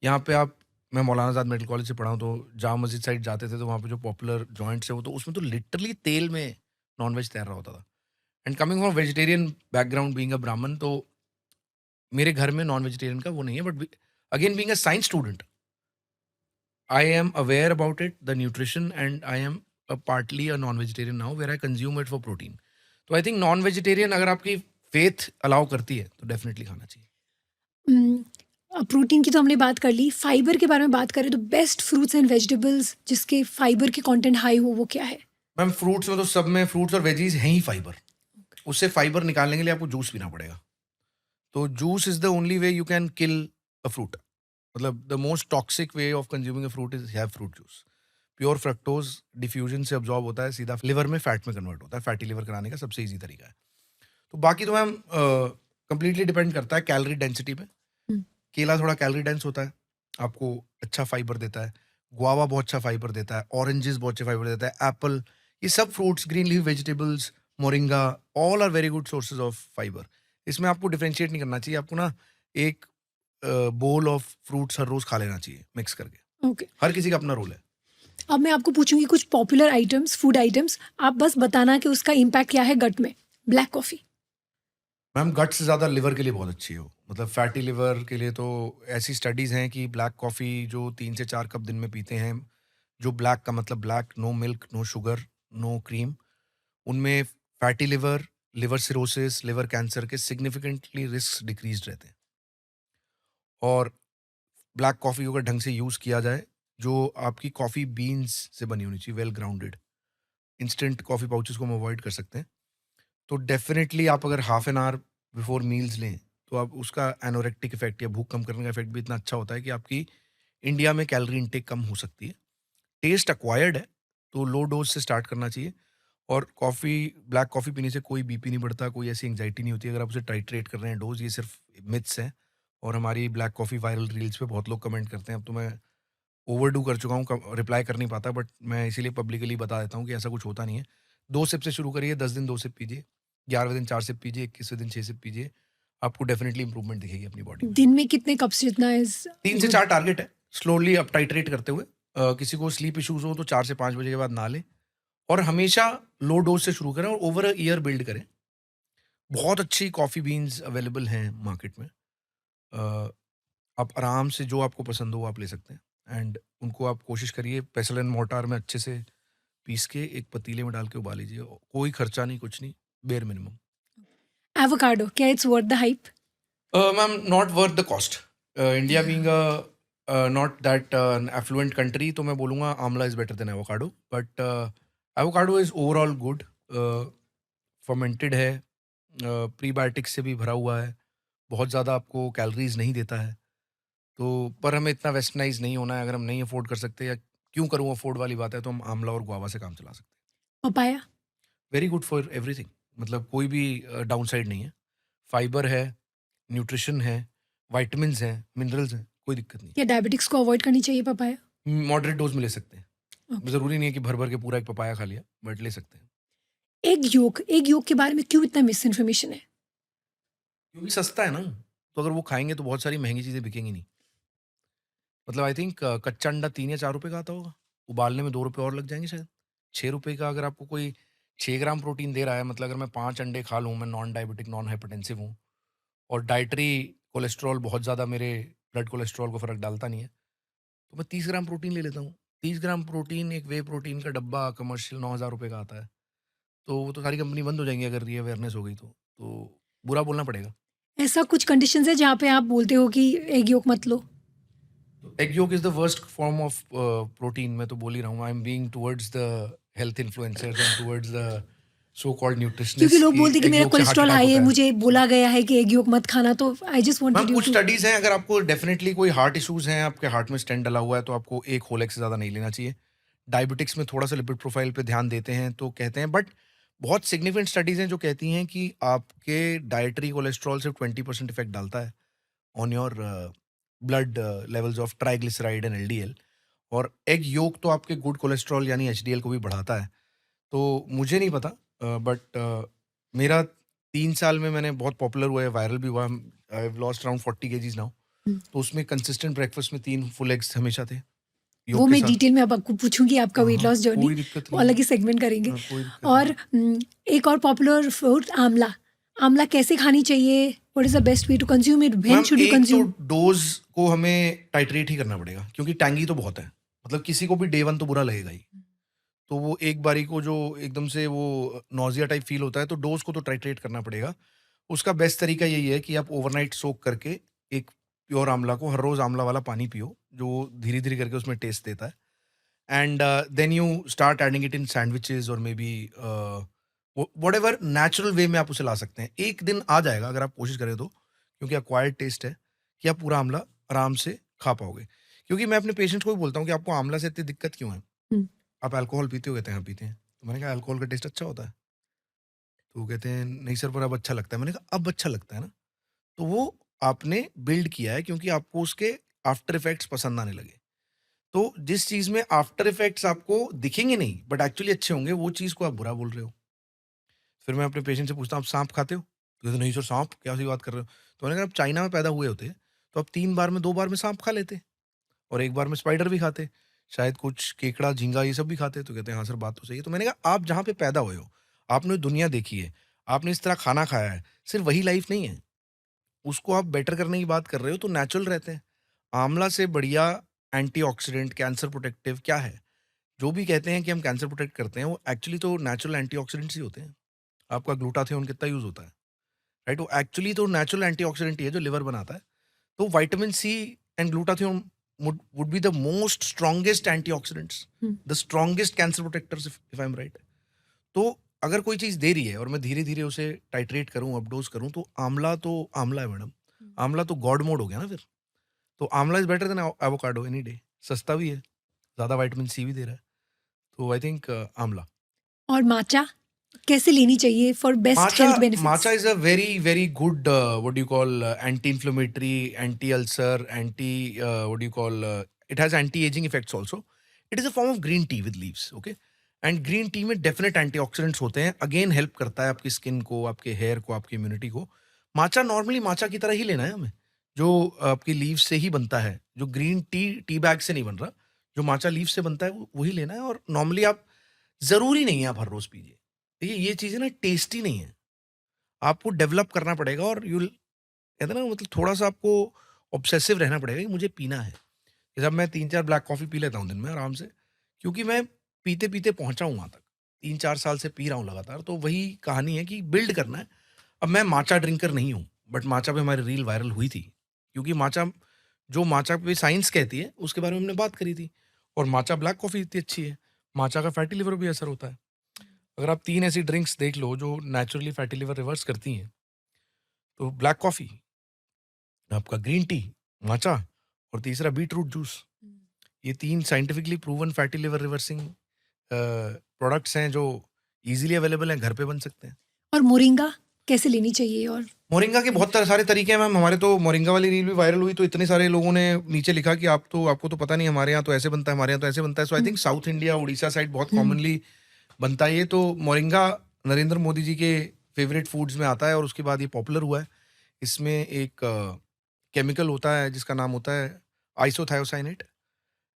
यहाँ पे आप, मैं मौलाना आजाद मेडिकल कॉलेज से पढ़ा हूँ, तो जामा मस्जिद साइड जाते थे तो वहाँ पे जो पॉपुलर जॉइंट्स है वो, तो उसमें तो लिटरली तेल में नॉनवेज तैर रहा होता था. And coming from vegetarian background, being a ब्राह्मण, तो मेरे घर में नॉन वेजिटेरियन का वो नहीं है. But again, being a science student, I am aware about it, the nutrition, and I am partly a non vegetarian now where I consume it for protein. तो आई थिंक नॉन वेजिटेरियन अगर आपकी faith allow करती है तो definitely खाना चाहिए. Protein की तो हमने बात कर ली, फाइबर के बारे में बात करें तो बेस्ट फ्रूट्स एंड वेजिटेबल्स जिसके फाइबर के कंटेंट हाई हो वो क्या है? मैम, फ्रूट्स में तो सब में फ्रूट्स और वेजीज हैं ही फाइबर. उससे फाइबर निकालने के लिए आपको जूस पीना पड़ेगा. तो juice is the only way you can kill a fruit. मतलब the most toxic way of consuming a fruit is have fruit juice. Pure fructose diffusion से अब्जॉर्ब होता है, सीधा लिवर में फैट में कन्वर्ट होता है. फैटी लिवर कराने का सबसे ईजी तरीका है. तो बाकी तो मैम कंप्लीटली डिपेंड करता है कैलोरी डेंसिटी पे. हम्म, केला थोड़ा कैलोरी डेंस होता है, आपको अच्छा फाइबर देता है. गुआवा बहुत अच्छा फाइबर देता है. ऑरेंजेस बहुत अच्छा फाइबर देता है. एप्पल, ये सब fruits, green leaf vegetables, moringa, all are very good sources of fibre. इसमें आपको डिफरेंशिएट नहीं करना चाहिए. आपको ना एक बोल ऑफ फ्रूट्स हर रोज खा लेना चाहिए मिक्स करके. ओके। हर किसी का अपना रोल है. अब मैं आपको पूछूंगी कुछ पॉपुलर आइटम्स, फूड आइटम्स, आप बस बताना कि उसका इम्पैक्ट क्या है गट में. Black coffee. मैम, गट से ज़्यादा लिवर के लिए बहुत अच्छी हो. मतलब फैटी लिवर के लिए तो ऐसी स्टडीज़ हैं कि ब्लैक कॉफ़ी जो 3 से 4 कप दिन में पीते हैं, जो ब्लैक का मतलब black, no milk, no sugar, no cream, उनमें fatty liver, liver cirrhosis, liver cancer के सिग्निफिकेंटली रिस्क डिक्रीज रहते हैं. और ब्लैक कॉफ़ी को अगर ढंग से यूज़ किया जाए, जो आपकी कॉफ़ी बीन्स से बनी होनी चाहिए, well grounded. Instant coffee pouches को हम अवॉइड कर सकते हैं. तो डेफिनेटली आप अगर half an hour before meals लें तो आप उसका एनोरेक्टिक इफेक्ट या भूख कम करने का इफेक्ट भी इतना अच्छा होता है कि आपकी इंडिया में कैलोरी इंटेक कम हो सकती है. टेस्ट अक्वायर्ड है, तो लो डोज से स्टार्ट करना चाहिए. और कॉफ़ी, ब्लैक कॉफ़ी पीने से कोई बीपी नहीं बढ़ता, कोई ऐसी एंग्जाइटी नहीं होती अगर आप उसे टाइट्रेट कर रहे हैं डोज. ये सिर्फ मिथ्स हैं. और हमारी ब्लैक कॉफ़ी वायरल रील्स पे बहुत लोग कमेंट करते हैं. अब तो मैं ओवरडू कर चुका हूँ, रिप्लाई कर नहीं पाता, बट मैं इसीलिए पब्लिकली बता देता हूँ कि ऐसा कुछ होता नहीं है. 2 सिप से शुरू करिए, 10 दिन 2 सिप पीजिए, 11वें दिन 4 सिप पीजिए, 21वें दिन 6 सिप पीजिए. आपको डेफिनेटली इंप्रूवमेंट दिखेगी अपनी बॉडी में. दिन में कितने कप्स जितना इज 3 से 4 टारगेट है, स्लोली अप टाइट्रेट करते हुए. किसी को स्लीप इश्यूज हो तो 4 से 5 बजे के बाद ना लें. और हमेशा लो डोज से शुरू करें और ओवर अ ईयर बिल्ड करें. बहुत अच्छी कॉफ़ी बीन्स अवेलेबल हैं मार्केट में. अ, आप आराम से जो आपको पसंद हो वो आप ले सकते हैं. एंड उनको आप कोशिश करिए पेसल एंड मोर्टार में अच्छे से पीस के एक पतीले में डाल के उबाल लीजिए. कोई खर्चा नहीं, कुछ नहीं, बेयर मिनिमम. एवोकाडो, क्या it's worth the hype? Ma'am, not worth the cost. India being a not that affluent country, तो मैं बोलूँगा amla is better than avocado. But avocado is overall good. Fermented है, प्रीबायोटिक्स से भी भरा हुआ है, बहुत ज़्यादा आपको कैलोरीज नहीं देता है. तो पर हमें इतना वेस्टर्नाइज नहीं होना है. अगर हम नहीं अफोर्ड कर सकते, या क्यों करूँ अफोर्ड वाली बात है, तो हम आंवला और गुआवा से काम चला सकते हैं. Papaya. Very good for everything. मतलब कोई भी डाउन साइड नहीं है. फाइबर है, न्यूट्रिशन है, वाइटमिन्स हैं, मिनरल्स हैं, कोई दिक्कत नहीं. क्या डायबिटिक्स को अवॉइड करनी चाहिए पपाया? मॉडरेट डोज में ले सकते हैं. ओके. ज़रूरी नहीं है कि भर भर के पूरा एक पपाया खा लिया, बट ले सकते हैं. एग योग के बारे में क्यों इतना मिस इन्फॉर्मेशन है? क्योंकि सस्ता है ना. तो अगर वो खाएंगे तो बहुत सारी महंगी चीज़ें बिकेंगी नहीं. मतलब आई थिंक कच्चा अंडा 3 या 4 रुपए का आता होगा, उबालने में 2 रुपए और लग जाएंगे शायद. 6 रुपए का अगर आपको कोई 6 ग्राम प्रोटीन दे रहा है, मतलब अगर मैं 5 अंडे खा लूँ, मैं नॉन डायबिटिक नॉन हाइपरटेंसिव हूँ, और डाइटरी कोलेस्ट्रॉल बहुत ज़्यादा मेरे ब्लड कोलेस्ट्रॉल को फ़र्क डालता नहीं है, तो मैं 30 ग्राम प्रोटीन ले लेता हूँ. 30 ग्राम प्रोटीन, एक वे प्रोटीन का डब्बा कमर्शियल 9,000 रुपये का आता है. तो वो तो सारी कंपनी बंद हो जाएंगी अगर ये अवेयरनेस हो गई तो बुरा बोलना पड़ेगा. ऐसा कुछ कंडीशंस है जहाँ पे आप बोलते हो कि एग योग मत लो? Egg yolk is the worst form of protein. मैं तो बोल ही रहा हूँ, I am being towards the health influencers and towards the so called क्योंकि न्यूट्रिशनिस्ट लोग कि बोलते हैं कि एग मेरा योक से हार्ट कोलेस्ट्रॉल अटैक हाई है, होता है. मुझे बोला गया है कि एग योग मत खाना, तो I just ma'am, wanted you कुछ टू. स्टडीज हैं, अगर आपको डेफिनेटली कोई हार्ट इश्यूज हैं, आपके हार्ट में स्टेंट डला हुआ है, तो आपको एक होल एग से ज़्यादा नहीं लेना चाहिए. डायबिटिक्स में थोड़ा सा लिपिड प्रोफाइल पे ध्यान देते हैं तो कहते हैं, बट बहुत सिग्निफिकेंट स्टडीज हैं जो कहती हैं कि आपके डाइटरी कोलेस्ट्रॉल सिर्फ 20% इफेक्ट डालता है on your blood levels of triglyceride and LDL, और एग योक तो आपके गुड कोलेस्ट्रॉल यानी एचडीएल को भी बढ़ाता है। तो मुझे नहीं पता, बट मेरा 3 साल में मैंने बहुत पॉपुलर हुआ है, वायरल भी हुआ, I have lost around 40 kgs now. Hmm. तो उसमें कंसिस्टेंट ब्रेकफास्ट में 3 फुल एग्स हमेशा थे वो योग के मैं साथ। डिटेल में अब आपको पूछूंगी आपका हाँ वेट हाँ, लॉस जर्नी, कोई दिक्कत वो नहीं अलग है। ही सेगमेंट करेंगे। हाँ, कोई दिक्कत और नहीं। एक और पॉपुलर फ्रूट आंवला, आंवला कैसे खानी चाहिए, what is the best way to consume it, when ma'am should you एक तो कंज्यूम? डोज को हमें टाइट्रेट ही करना पड़ेगा, क्योंकि टैंगी तो बहुत है, मतलब किसी को भी डे 1 तो बुरा लगेगा ही। तो वो एक बारी को जो एकदम से वो नॉजिया टाइप फील होता है, तो डोज को तो टाइट्रेट करना पड़ेगा। उसका बेस्ट तरीका यही है कि आप ओवरनाइट सोक करके एक प्योर आंवला को हर रोज आंवला वाला पानी पियो, जो धीरे धीरे करके उसमें टेस्ट देता है। And then you start adding it in sandwiches और maybe whatever natural way में आप उसे ला सकते हैं। एक दिन आ जाएगा अगर आप कोशिश करें तो, क्योंकि एक्वायर्ड टेस्ट है, कि आप पूरा आंवला आराम से खा पाओगे। क्योंकि मैं अपने पेशेंट्स को भी बोलता हूँ कि आपको आंवला से इतनी दिक्कत क्यों है, हम्म। आप अल्कोहल पीते हो? कहते हैं हाँ पीते हैं। तो मैंने कहा अल्कोहल का टेस्ट अच्छा होता है? तो वो कहते हैं नहीं सर, पर अब अच्छा लगता है। मैंने कहा अब अच्छा लगता है ना, तो वो आपने बिल्ड किया है क्योंकि आपको उसके आफ्टर इफेक्ट्स पसंद आने लगे। तो जिस चीज में आफ्टर इफेक्ट्स आपको दिखेंगे नहीं बट एक्चुअली अच्छे होंगे, वो चीज को आप बुरा बोल रहे हो। फिर मैं अपने पेशेंट से पूछता हूँ आप सांप खाते हो? तो कहते नहीं सर, सांप क्या सी बात कर रहे हो। तो मैंने कहा आप चाइना में पैदा हुए होते तो आप 3 बार में 2 बार में सांप खा लेते, और 1 बार में स्पाइडर भी खाते, शायद कुछ केकड़ा झींगा ये सब भी खाते। तो कहते हैं हाँ सर बात तो सही है। तो मैंने कहा आप जहाँ पे पैदा हुए हो, आपने दुनिया देखी है, आपने इस तरह खाना खाया है, सिर्फ वही लाइफ नहीं है, उसको आप बेटर करने की बात कर रहे हो, तो नेचुरल रहते हैं। आंवला से बढ़िया एंटीऑक्सीडेंट, कैंसर प्रोटेक्टिव क्या है? जो भी कहते हैं कि हम कैंसर प्रोटेक्ट करते हैं, वो एक्चुअली तो नेचुरल एंटीऑक्सीडेंट्स ही होते हैं। आपका ग्लूटाथियोन कितना यूज होता है, राइट? वो एक्चुअली तो नेचुरल एंटीऑक्सीडेंट ही है जो लिवर बनाता है। तो vitamin C and glutathione would be the most strongest antioxidants, the strongest cancer protectors if I'm right. तो अगर कोई चीज दे रही है और मैं धीरे धीरे उसे टाइट्रेट करूं, अपडोज करूं, तो आंवला है मैडम। आंवला तो गॉड मोड हो गया ना फिर। तो आंवला is better than avocado any day, सस्ता भी है, ज्यादा विटामिन सी भी दे रहा है। तो आई थिंक आंवला। और माचा कैसे लेनी चाहिए for best Matcha, health benefits? matcha is a very, very good, what do you call, anti-inflammatory, anti-ulcer, what do you call, it has anti-aging effects also. It is a form of green tea with leaves, okay? And green tea में definite antioxidants होते हैं, again help करता है आपकी skin को, आपके hair को, आपकी इम्यूनिटी को। माचा नॉर्मली माचा की तरह ही लेना है हमें, जो आपकी लीव से ही बनता है, जो ग्रीन टी टी बैग से नहीं बन रहा, जो माचा लीव से बनता है वही लेना है। और नॉर्मली आप, जरूरी नहीं है आप हर रोज पीजिए। देखिए ये चीज़ें ना टेस्टी नहीं है, आपको डेवलप करना पड़ेगा, और यू कहते हैं ना, मतलब थोड़ा सा आपको ऑब्सेसिव रहना पड़ेगा कि मुझे पीना है। जब मैं 3-4 ब्लैक कॉफ़ी पी लेता हूँ दिन में आराम से, क्योंकि मैं पीते पीते पहुंचा हूँ वहाँ तक, 3-4 साल से पी रहा हूँ लगातार। तो वही कहानी है कि बिल्ड करना है। अब मैं माचा ड्रिंकर नहीं हूँ, बट माचा पे हमारी रील वायरल हुई थी, क्योंकि माचा, जो माचा पे साइंस कहती है उसके बारे में हमने बात करी थी। और माचा ब्लैक कॉफ़ी इतनी अच्छी है, माचा का फैटी लिवर भी असर होता है। अगर आप 3 ऐसी ड्रिंक्स देख लो जो नेचुरली फैटी लिवर रिवर्स करती हैं, तो ब्लैक कॉफ़ी, आपका ग्रीन टी, माचा, और तीसरा बीटरूट जूस। ये 3 scientifically proven fatty liver reversing products हैं जो इजीली अवेलेबल हैं, घर पे बन सकते हैं। और मोरिंगा कैसे लेनी चाहिए? और मोरिंगा के बहुत सारे तरीके हैं मैम। हमारे तो मोरिंगा वाली रील भी वायरल हुई, तो इतने सारे लोगों ने नीचे लिखा कि आपको तो पता नहीं, हमारे यहाँ तो ऐसे बनता है, हमारे यहाँ तो ऐसे बनता है। So I think South India, Orissa side बहुत कॉमनली बनता है ये। तो मोरिंगा नरेंद्र मोदी जी के फेवरेट फूड्स में आता है, और उसके बाद ये पॉपुलर हुआ है। इसमें एक केमिकल होता है जिसका नाम होता है आइसोथायोसाइनेट,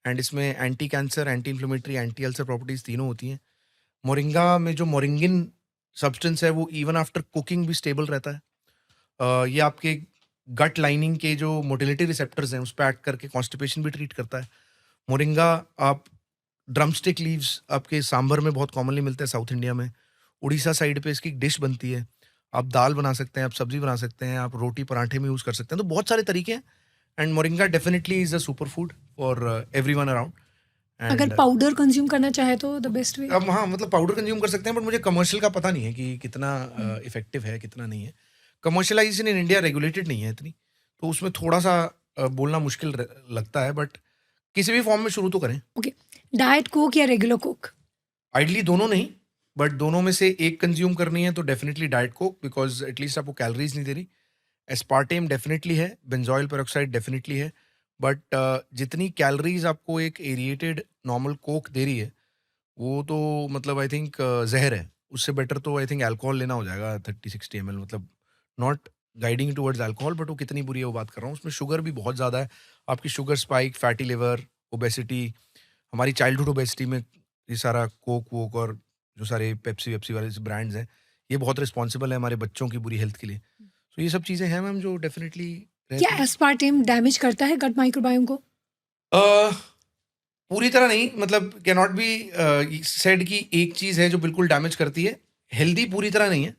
एंड इसमें anti cancer, anti inflammatory, anti ulcer properties तीनों होती हैं। मोरिंगा में जो मोरिंगिन सब्सटेंस है वो इवन आफ्टर कुकिंग भी स्टेबल रहता है। ये आपके गट लाइनिंग के जो मोटिलिटी रिसेप्टर्स हैं उस पर एक्ट करके कॉन्स्टिपेशन भी ट्रीट करता है। मोरिंगा आप ड्रमस्टिक लीव्स आपके सांभर में बहुत कॉमनली मिलते हैं साउथ इंडिया में। उड़ीसा साइड पे इसकी डिश बनती है, आप दाल बना सकते हैं, आप सब्जी बना सकते हैं, आप रोटी पराठे में यूज़ कर सकते हैं। तो बहुत सारे तरीके हैं, and moringa definitely is a super food for everyone around. अगर पाउडर कंज्यूम करना चाहे तो द बेस्ट वे? अब हाँ, मतलब पाउडर कंज्यूम कर सकते हैं, बट मुझे कमर्शियल का पता नहीं है कि कितना इफेक्टिव है, कितना नहीं है। कमर्शलाइजेशन इन इंडिया रेगुलेटेड नहीं है इतनी, तो उसमें थोड़ा सा बोलना मुश्किल लगता है, बट किसी भी फॉर्म में शुरू तो करें। ओके, डाइट कोक या रेगुलर कोक? आइडली दोनों नहीं, बट दोनों में से एक कंज्यूम करनी है तो definitely diet Coke, because at least आपको कैलोरीज नहीं दे रही। एस्पार्टेम डेफिनेटली है, बेंजोइल पेरोक्साइड डेफिनेटली है, बट जितनी कैलोरीज आपको एक एरिएटेड नॉर्मल कोक दे रही है, वो तो मतलब आई थिंक जहर है। उससे बेटर तो आई थिंक अल्कोहल लेना हो जाएगा 30-60 ml, मतलब not guiding towards alcohol, but वो कितनी बुरी है वो बात कर रहा हूँ। उसमें शुगर भी बहुत ज़्यादा है, आपकी sugar spike, fatty liver, obesity, हमारी चाइल्डहुड ओबेसिटी में ये सारा कोक वोक और जो सारे पेप्सी वेप्सी वाले ब्रांड्स हैं, ये बहुत रिस्पॉन्सिबल है हमारे बच्चों की बुरी हेल्थ के लिए। तो ये सब चीज़ें हैं मैम जो डेफिनेटली क्या रहती हैं। एस्पार्टेम डैमेज करता है गट माइक्रोबायोम को? अ, पूरी तरह नहीं, मतलब कैन नॉट बी सेड कि एक चीज़ है जो बिल्कुल डैमेज करती है। हेल्दी पूरी तरह नहीं है,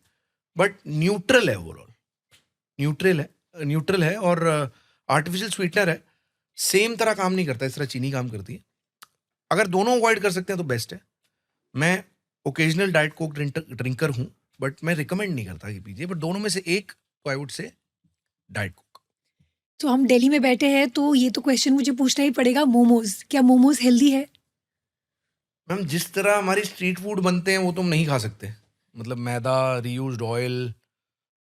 बट न्यूट्रल है ओवरऑल। न्यूट्रल है और आर्टिफिशियल स्वीटनर है, सेम तरह काम नहीं करता, इस तरह चीनी काम करती है। अगर दोनों अवॉइड कर सकते हैं तो बेस्ट है। मैं ओकेजनल डाइट कोक ड्रिंकर हूँ, बट मैं रिकमेंड नहीं करता कि पीजिए, बट दोनों में से एक तो आई वुड से डाइट कोक। तो हम दिल्ली में बैठे हैं तो ये तो क्वेश्चन मुझे पूछना ही पड़ेगा, मोमोज़, क्या मोमोज़ हेल्दी है? मैम जिस तरह हमारी स्ट्रीट फूड बनते हैं वो तो हम नहीं खा सकते। मतलब मैदा, रीयूज्ड ऑयल,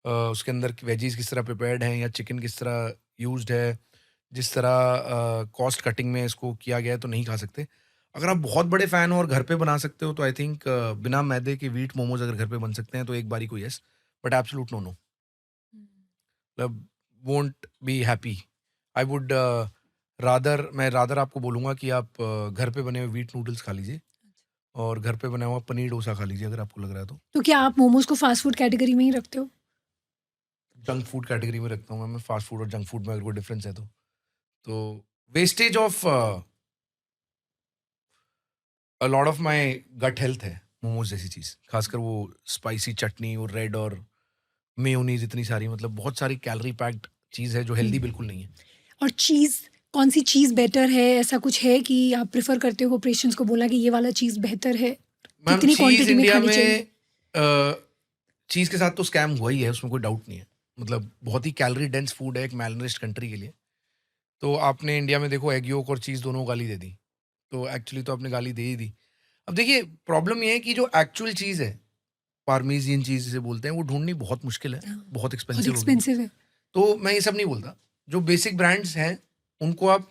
उसके अंदर वेजीज किस तरह प्रिपेयर्ड हैं या चिकन किस तरह यूज्ड है, जिस तरह कॉस्ट कटिंग में इसको किया गया है, तो नहीं खा सकते। अगर आप बहुत बड़े फ़ैन हो और घर पे बना सकते हो तो आई थिंक बिना मैदे के व्हीट मोमोज अगर घर पे बन सकते हैं तो एक बारी को yes, but absolute no no, मतलब won't be happy. I would rather मैं रादर आपको बोलूँगा कि आप घर पे बने हुए व्हीट नूडल्स खा लीजिए और घर पे बना हुआ पनीर डोसा खा लीजिए अगर आपको लग रहा है तो। तो क्या आप मोमोज़ को फ़ास्ट फूड कैटेगरी में ही रखते हो? जंक फूड कैटेगरी में रखता हूँ मैं फास्ट फूड और जंक फूड में अगर कोई डिफरेंस है तो wastage of a lot of my gut health है मोमोज जैसी चीज़, खासकर वो स्पाइसी चटनी और रेड और मेयोनीज, इतनी सारी, मतलब बहुत सारी कैलोरी पैक्ड चीज़ है जो हेल्दी हुँ। बिल्कुल नहीं है। और चीज़, कौन-सी चीज़ बेटर है? ऐसा कुछ है कि आप प्रेफ़र करते हो पेशेंट्स को बोलना कि ये वाला चीज़ बेहतर है? मैम कितनी चीज़ क्वांटिटी में इंडिया खानी चाहिए? में चीज़ के साथ तो स्कैम हुआ ही है, उसमें कोई डाउट नहीं है। मतलब बहुत ही कैलोरी डेंस फूड है एक मैलनरिश्ड कंट्री के लिए। तो आपने इंडिया में देखो एग योक और चीज़ दोनों गाली दे दी, तो एक्चुअली तो आपने गाली दे ही दी। अब देखिए प्रॉब्लम ये है कि जो एक्चुअल चीज़ है, पार्मेजियन चीज़ जिसे बोलते हैं, वो ढूँढनी बहुत मुश्किल है, हाँ, बहुत बहुत एक्सपेंसिव होगी। एक्सपेंसिव है। तो मैं ये सब नहीं बोलता। जो बेसिक ब्रांड्स हैं, उनको आप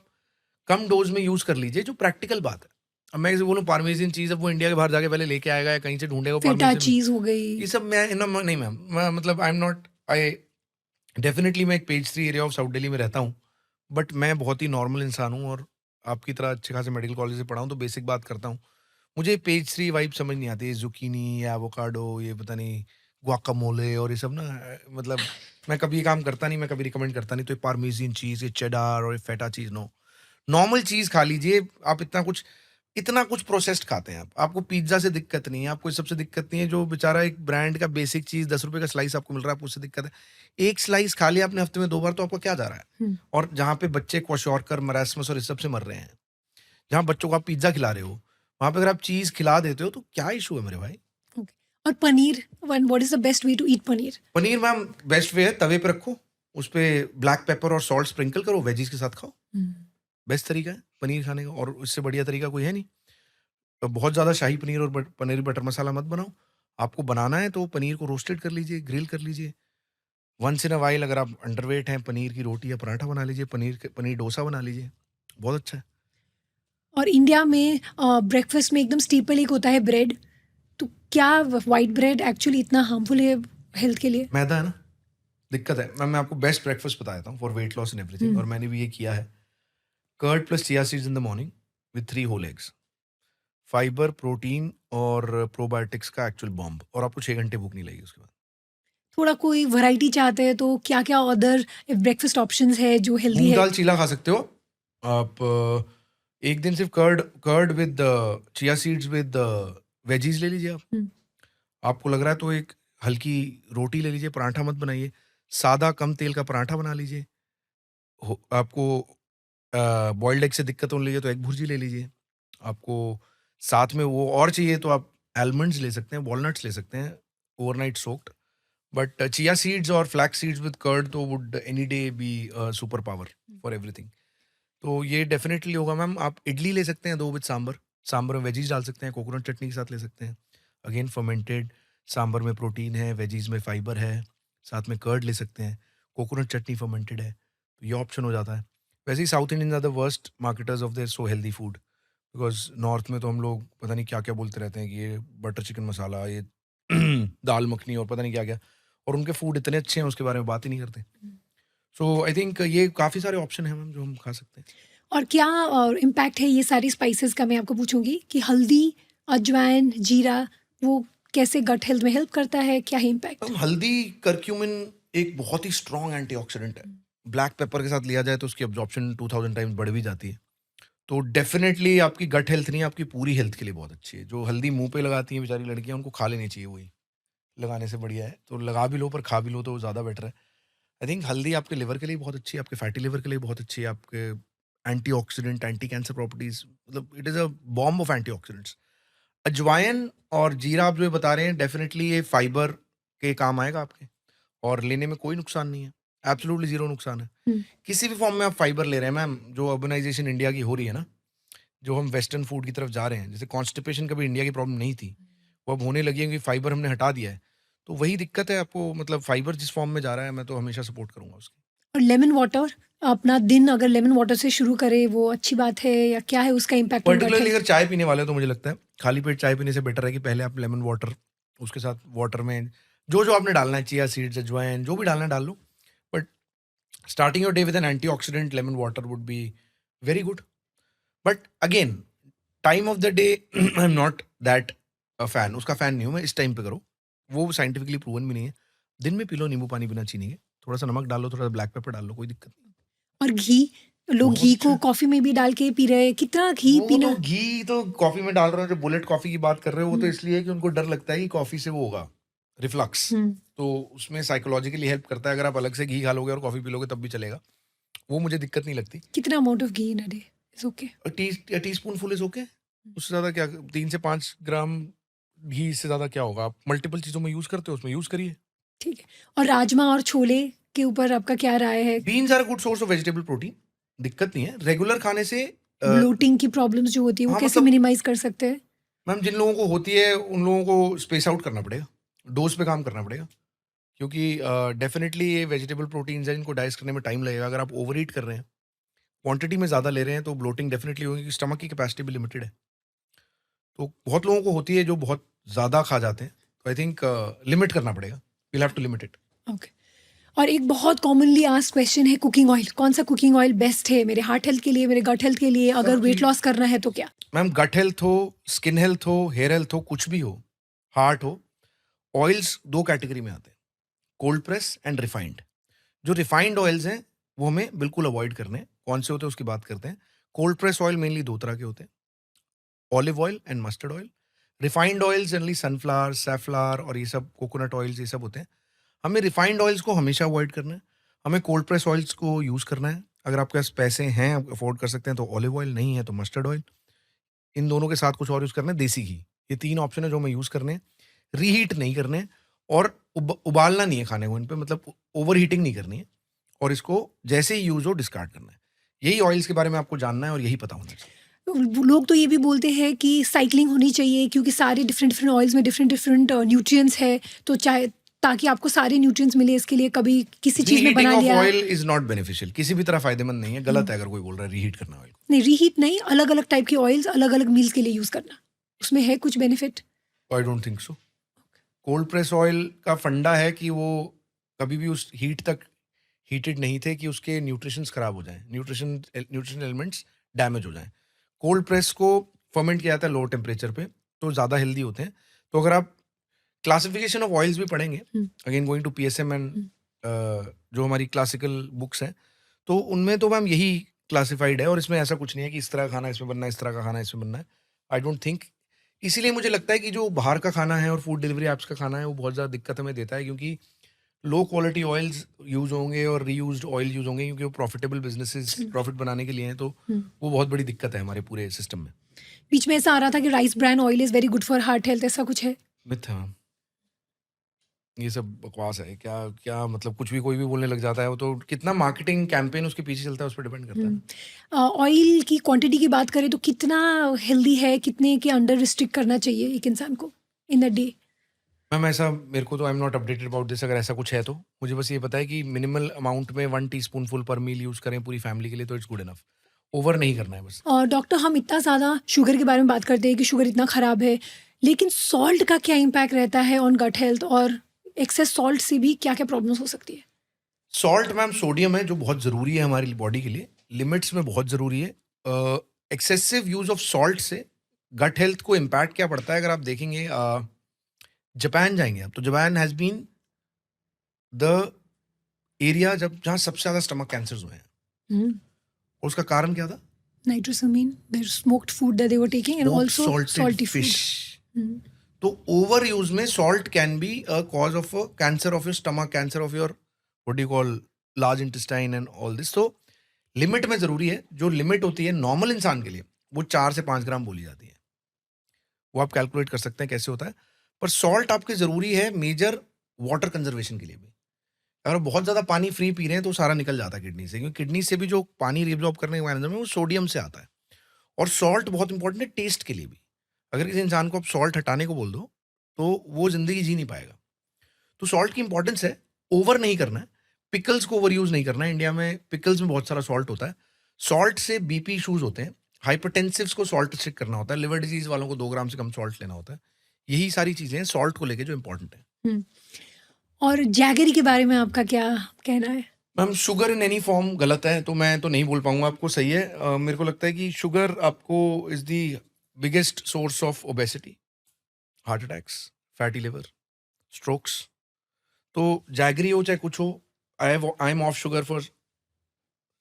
कम डोज़ में यूज़ कर लीजिए, जो प्रैक्टिकल बात है। अब मैं जैसे बोलूँ पार्मेजियन चीज़, अब वो इंडिया के बाहर जाके पहले लेके आएगा या कहीं से ढूँढेगा फेटा पार्मेजियन, चीज़ हो गई। ये सब मैं ना नहीं मैम, मैं मतलब आई एम नॉट, आई डेफ़िनिटली मैं एक page 3 area of south Delhi में रहता हूँ, बट मैं बहुत ही नॉर्मल इंसान हूँ और आपकी तरह अच्छे खासे मेडिकल कॉलेज से पढ़ा हूँ, तो बेसिक बात करता हूँ। मुझे पेज 3 वाइब समझ नहीं आती, ये ज़ुकीनी या एवोकाडो, ये पता नहीं गुआकामोले और ये सब ना, मतलब मैं कभी ये काम करता नहीं, मैं कभी रिकमेंड करता नहीं। तो ये पार्मेज़ियन चीज़, ये चेडार और ये फेटा चीज़, नो। नॉर्मल चीज़ खा लीजिए। आप इतना कुछ प्रोसेस्ड खाते हैं आप। आपको पिज़्ज़ा से दिक्कत नहीं है, आपको इस सब से दिक्कत नहीं है, जो बेचारा एक ब्रांड का बेसिक चीज़ ₹10 का स्लाइस आपको मिल रहा है, आपको उससे दिक्कत है। एक स्लाइस खा लिया आपने हफ्ते में 2 बार, तो आपका क्या जा रहा है? हुँ, और जहाँ पे बच्चे क्वाशॉर्कर, मरासमस और इस सब से मर रहे हैं, जहाँ बच्चों को आप पिज़्ज़ा खिला रहे हो, वहाँ पे अगर आप चीज़ खिला देते हो, तो क्या इश्यू है मेरे भाई? ओके। और paneer, one what is the best way to eat paneer? Paneer ma'am best way है, तवे पे रखो, उसपे ब्लैक पेपर और सॉल्ट स्प्रिंकल करो, वेजीज़ के साथ खाओ। हुँ। बेस्ट तरीका है पनीर खाने का, और इससे बढ़िया तरीका कोई है नहीं। तो बहुत ज़्यादा शाही पनीर और पनीर बटर मसाला मत बनाओ। आपको बनाना है तो पनीर को रोस्टेड कर लीजिए, ग्रिल कर लीजिए। वंस इन अ व्हाइल अगर आप अंडरवेट हैं, पनीर की रोटी या पराठा बना लीजिए, पनीर डोसा बना लीजिए, बहुत अच्छा है। और इंडिया में ब्रेकफ़ास्ट में एकदम स्टेपल एक होता है ब्रेड, तो क्या व्हाइट ब्रेड एक्चुअली इतना हार्मफुल है हेल्थ के लिए? मैदा है ना, दिक्कत है। मैं आपको बेस्ट ब्रेकफास्ट बता देता हूँ for weight loss and everything, hmm. और मैंने भी ये किया है। Curd plus chia seeds in the morning with 3 whole eggs, fibre, protein और प्रोबायोटिक्स का एक्चुअल बॉम्ब, और आपको 6 घंटे भूख नहीं लगेगी उसके बाद। थोड़ा कोई वैरायटी चाहते हैं तो क्या-क्या अदर ब्रेकफ़ास्ट ऑप्शंस है जो हेल्दी मूँग है? दाल चीला खा सकते हो। आप एक दिन सिर्फ़ curd curd with chia seeds with veggies ले लीजिए आप। हुँ। आपको लग रहा है तो एक हल्की रोटी ले लीजिए, पराठा मत बनाइए। सादा कम तेल का पराठा बना लीजिए। हो आपको बॉइल्ड एग से दिक्कत होने लगी है तो एग भुर्जी ले लीजिए। आपको साथ में वो और चाहिए तो आप आलमंड्स ले सकते हैं, वॉलनट्स ले सकते हैं, overnight soaked. But chia seeds और फ्लैक्स सीड्स विद कर्ड तो would any day be super power for everything. तो ये डेफ़िनेटली होगा मैम। आप इडली ले सकते हैं 2 विद सांभर। सांभर में वेजीज़ डाल सकते हैं, कोकोनट चटनी के साथ ले सकते हैं। अगेन फर्मेंटेड, सांभर में प्रोटीन है, वेजीज़ में फाइबर है, साथ में कर्ड ले सकते हैं, कोकोनट चटनी फर्मेंटेड है, तो ये ऑप्शन हो जाता है। वैसे ही South Indians are the worst marketers of their so healthy food, because North में तो हम लोग पता नहीं क्या क्या बोलते रहते हैं कि ये बटर चिकन मसाला, ये दाल मखनी और पता नहीं क्या क्या, और उनके फूड इतने अच्छे हैं उसके बारे में बात ही नहीं करते. सो आई थिंक ये काफ़ी सारे ऑप्शन हैं मैम जो हम खा सकते हैं. और क्या इम्पैक्ट है ये सारी स्पाइसेस का, मैं आपको पूछूंगी कि हल्दी, अजवाइन, जीरा, वो कैसे गट हेल्थ में हेल्प करता है, क्या है इम्पैक्ट? हम हल्दी, करक्यूमिन एक बहुत ही स्ट्रॉन्ग एंटीऑक्सीडेंट है. ब्लैक पेपर के साथ लिया जाए तो उसकी अब्जॉर्प्शन 2000 टाइम्स बढ़ भी जाती है. तो डेफिनेटली आपकी गट हेल्थ नहीं, आपकी पूरी हेल्थ के लिए बहुत अच्छी है. जो हल्दी मुंह पे लगाती हैं बेचारी लड़कियां, उनको खा लेनी चाहिए. वही लगाने से बढ़िया है तो लगा भी लो, पर खा भी लो तो ज़्यादा बेटर है. आई थिंक हल्दी आपके लिवर के लिए बहुत अच्छी है, आपके फैटी लिवर के लिए बहुत अच्छी है, आपके एंटीऑक्सीडेंट, एंटी कैंसर प्रॉपर्टीज, मतलब it is a bomb of antioxidants. अजवाइन और जीरा आप जो ये बता रहे हैं, डेफिनेटली ये फाइबर के काम आएगा आपके, और लेने में कोई नुकसान नहीं है. एब्सोल्युटली जीरो नुकसान है. हम्म, किसी भी फॉर्म में आप फाइबर ले रहे हैं मैम, जो अर्बनाइजेशन इंडिया की हो रही है ना, जो हम वेस्टर्न फूड की तरफ जा रहे हैं, जैसे कॉन्स्टिपेशन कभी इंडिया की प्रॉब्लम नहीं थी, वो अब होने लगी है क्योंकि फाइबर हमने हटा दिया है. तो वही दिक्कत है आपको, मतलब फाइबर जिस फॉर्म में जा रहा है, मैं तो हमेशा सपोर्ट करूंगा उसकी. और लेमन वाटर, अपना दिन अगर लेमन वाटर से शुरू करे वो अच्छी बात है, या क्या है उसका impact on gut particularly health? अगर चाय पीने वाले हो तो मुझे लगता है खाली पेट चाय पीने से बेटर है कि पहले आप लेमन वाटर, उसके साथ वाटर में जो जो आपने डालना है, चिया सीड्स, अजवाइन, जो भी डालना है डाल लो. But starting your day with an antioxidant lemon water would be very good. But again, time of the day I am not that a fan, उसका फैन नहीं हूँ मैं. इस टाइम पे करो, वो साइंटिफिकली प्रूवन भी नहीं है. दिन में पी लो नींबू पानी बिना चीनी के, थोड़ा सा नमक डाल लो, थोड़ा सा ब्लैक पेपर डाल लो, कोई दिक्कत नहीं. और घी, लोग बहुत घी अच्छा को है. कॉफी में भी डाल के पी रहे हैं, कितना घी वो पीना? तो घी तो कॉफी में डाल रहे हो, जो बुलेट कॉफी की बात कर रहे हो, वो तो हम्म, इसलिए है कि उनको डर लगता है कि कॉफी से वो होगा रिफ्लक्स. हम्म. तो उसमें साइकोलॉजिकली हेल्प करता है. अगर आप अलग से घी खा लोगे और कॉफी पी लोगे तब भी चलेगा, वो मुझे दिक्कत नहीं लगती. कितना amount of ghee in a day is okay? Tea spoon full is okay. उससे ज्यादा क्या, 3 से 5 ग्राम घी से ज्यादा क्या होगा. आप मल्टीपल चीजों में यूज करते हो, उसमें यूज करिए. ठीक है. और राजमा और छोले के ऊपर आपका क्या राय है? Beans are a good source of vegetable protein, दिक्कत नहीं है रेगुलर खाने से. ब्लोटिंग की प्रॉब्लम्स जो होती है वो हाँ कैसे मतलब मिनिमाइज कर सकते हैं? मैम, जिन लोगों को होती है उन लोगों को स्पेस आउट करना पड़ेगा, डोज पे काम करना पड़ेगा. क्योंकि डेफिनेटली ये वेजिटेबल प्रोटीन्स हैं, इनको डाइजेस्ट करने में टाइम लगेगा. अगर आप ओवर ईट कर रहे हैं, क्वांटिटी में ज़्यादा ले रहे हैं, तो ब्लोटिंग डेफिनेटली होगी, क्योंकि स्टमक की कैपेसिटी भी लिमिटेड है. तो बहुत लोगों को होती है जो बहुत ज़्यादा खा जाते हैं. तो आई थिंक लिमिट करना पड़ेगा. We'll have to limit it. Okay. और एक बहुत कॉमनली आस्क्ड क्वेश्चन है, कुकिंग ऑयल, कौन सा कुकिंग ऑयल बेस्ट है मेरे हार्ट हेल्थ के लिए, मेरे गट हेल्थ के लिए, अगर वेट लॉस करना है तो क्या? मैम, गट हेल्थ हो, स्किन हेल्थ हो, हेयर हेल्थ हो, कुछ भी हो, हार्ट हो, ऑयल्स 2 कैटेगरी में आते हैं, कोल्ड प्रेस एंड रिफाइंड. जो रिफाइंड ऑयल्स हैं वो हमें बिल्कुल अवॉइड करने हैं. कौन से होते हैं उसकी बात करते हैं. कोल्ड प्रेस ऑयल मेनली 2 तरह के होते हैं, olive oil and mustard oil. Refined oil generally sunflower, safflower और ये सब कोकोनट ऑयल्स, ये सब होते हैं. हमें रिफाइंड ऑयल्स को हमेशा अवॉइड करना है. हमें कोल्ड प्रेस ऑयल्स को यूज़ करना है. अगर आपके पास पैसे हैं, आप अफोर्ड कर सकते हैं तो ऑलिव ऑयल, नहीं है तो मस्टर्ड ऑयल. इन दोनों के साथ कुछ और यूज़ करना है, देसी घी. ये 3 ऑप्शन है जो हमें यूज़ करने हैं. रीहीट नहीं करने हैं, और उबालना नहीं है खाने को इन पे, मतलब ओवर हीटिंग नहीं करनी है. और इसको जैसे ही यूज़ हो डिस्कार्ड करना है. यही ऑयल्स के बारे में आपको जानना है और यही पता होना चाहिए. लोग तो ये भी बोलते हैं कि साइकिलिंग होनी चाहिए, क्योंकि सारे डिफरेंट डिफरेंट ऑयल्स में डिफरेंट डिफरेंट न्यूट्रिएंट्स है, तो चाहे ताकि आपको सारे न्यूट्रिएंट्स मिले, इसके लिए कभी किसी चीज़ में रीहीटिंग बना ऑफ लिया। ऑयल इज नॉट बेनिफिशियल, किसी भी तरह फायदेमंद नहीं है. गलत है अगर कोई बोल रहा है रीहीट करना ऑयल. नहीं, रीहीट नहीं, अलग अलग टाइप की ऑयल्स अलग अलग मील्स के लिए यूज़ करना, उसमें है कुछ benefit? I don't think so. Cold press oil का फंडा है कि वो कभी भी उस हीट तक हीटेड नहीं थे कि उसके न्यूट्रिशंस खराब हो जाएं, न्यूट्रिशन एलिमेंट्स डैमेज हो जाएं. कोल्ड प्रेस को फर्मेंट किया जाता है लो टेम्परेचर पे, तो ज़्यादा हेल्दी होते हैं. तो अगर आप क्लासिफिकेशन ऑफ ऑयल्स भी पढ़ेंगे, again going to PSM and जो हमारी क्लासिकल बुक्स हैं, तो उनमें तो मैम यही क्लासिफाइड है. और इसमें ऐसा कुछ नहीं है कि इस तरह का खाना इसमें बनना है, इस तरह का खाना इसमें बनना है. आई डोंट थिंक. इसीलिए मुझे लगता है कि जो बाहर का खाना है और फूड डिलीवरी ऐप्स का खाना है, वो बहुत ज़्यादा दिक्कत हमें देता है, क्योंकि लो क्वालिटी ऑयल्स यूज़ होंगे और रीयूज्ड ऑयल यूज़ होंगे, क्योंकि वो प्रॉफिटेबल बिजनेसेस प्रॉफिट बनाने के लिए हैं. तो वो बहुत बड़ी दिक्कत है हमारे पूरे सिस्टम में. बीच में ऐसा आ रहा था कि rice bran oil is very good for heart health, ऐसा कुछ है? मिथ है मैम, ये सब बकवास है. क्या क्या मतलब, कुछ भी कोई भी बोलने लग जाता है. वो तो कितना मार्केटिंग कैंपेन उसके पीछे चलता है, उस पर डिपेंड करता है. ऑयल की क्वांटिटी की बात करें तो कितना हेल्दी है, कितने के अंडर रिस्ट्रिक्ट करना चाहिए एक इंसान को इन अ डे? मैम ऐसा मेरे को तो आई am not updated about this, अगर ऐसा कुछ है तो मुझे बस ये पता है कि मिनिमल अमाउंट में 1 टीस्पूनफुल पर मील यूज़ करें पूरी फैमिली के लिए तो इट्स गुड इनफ। ओवर नहीं करना है बस। और डॉक्टर, हम इतना ज़्यादा शुगर के बारे में बात करते हैं कि शुगर इतना ख़राब है, लेकिन सॉल्ट का क्या इम्पैक्ट रहता है ऑन गट हेल्थ, और एक्सेस सॉल्ट से भी क्या-क्या प्रॉब्लम्स हो सकती है? सॉल्ट मैम सोडियम है जो बहुत ज़रूरी है हमारी बॉडी के लिए, लिमिट्स में बहुत ज़रूरी है। एक्सेसिव यूज़ ऑफ सॉल्ट से गट हेल्थ को इम्पैक्ट क्या पड़ता है अगर आप देखेंगे, जापान जाएँगे आप तो Japan has been the area जब जहाँ सबसे ज़्यादा स्टमक कैंसर्स हुए हैं। हुँ, और उसका कारण क्या था? Nitrosamine, there smoked food that they were taking and smoked also salted salty fish. Food. Hmm, तो ओवर यूज में salt can be a cause of cancer of your stomach, cancer of your what you call large intestine and all this. तो limit में जरूरी है, जो limit होती है normal इंसान के लिए वो 4 से 5 ग्राम बोली जाती है। वो आप कैलकुलेट कर सकते हैं कैसे होता है। पर सॉल्ट आपके जरूरी है मेजर वाटर कंजर्वेशन के लिए भी। अगर आप बहुत ज्यादा पानी फ्री पी रहे हैं तो सारा निकल जाता है किडनी से, क्योंकि किडनी से भी जो पानी रिब्जॉर्ब करने के मैकेनिज्म है वो सोडियम से आता है। और सॉल्ट बहुत इंपॉर्टेंट है टेस्ट के लिए भी। अगर किसी इंसान को आप सॉल्ट हटाने को बोल दो तो वो ज़िंदगी जी नहीं पाएगा। तो सॉल्ट की इंपॉर्टेंस है, ओवर नहीं करना है। पिकल्स को ओवर यूज़ नहीं करना है। इंडिया में पिकल्स में बहुत सारा सॉल्ट होता है। सॉल्ट से बीपी इश्यूज़ होते हैं। हाइपरटेंसिव्स को सॉल्ट रिस्ट्रिक्ट करना होता है। लिवर डिजीज़ वालों को 2 ग्राम से कम सॉल्ट लेना होता है। यही सारी चीज़ें हैं सॉल्ट को लेके जो इंपॉर्टेंट है। हुँ। और जैगरी के बारे में आपका क्या कहना है? Ma'am sugar in any form गलत है तो मैं तो नहीं बोल पाऊँगा आपको सही है। मेरे को लगता है कि शुगर आपको is the biggest source of obesity, heart attacks, fatty liver, strokes. तो जैगरी हो चाहे कुछ हो, आई am off sugar for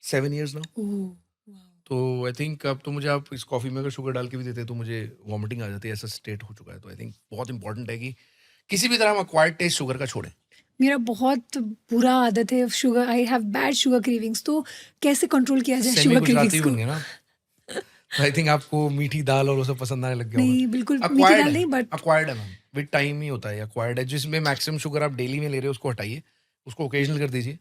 7 years now. Oh! Wow! तो आई थिंक अब तो मुझे आप इस कॉफ़ी में अगर शुगर डाल के भी देते तो मुझे वॉमिटिंग आ जाती है, ऐसा स्टेट हो चुका है। तो आई थिंक बहुत इंपॉर्टेंट है कि किसी भी तरह हम एक्वायर्ड टेस्ट शुगर का छोड़ें। मेरा बहुत बुरा आदत है sugar, I have bad sugar cravings, तो कैसे कंट्रोल किया जाए सेमी शुगर गुजराती क्रेविंग्स भी को? बन गए ना आप। तो आई थिंक आपको मीठी दाल और वो सब पसंद आने लग गया होगा। नहीं, बिल्कुल मीठी एक्वायर्ड दाल है, नहीं, बट एक्वायर्ड है मैम, विद टाइम ही होता है। एक्वायर्ड है जिसमें मैक्सिमम शुगर आप डेली में ले रहे हो उसको हटाइए, उसको ओकेजनल कर दीजिए।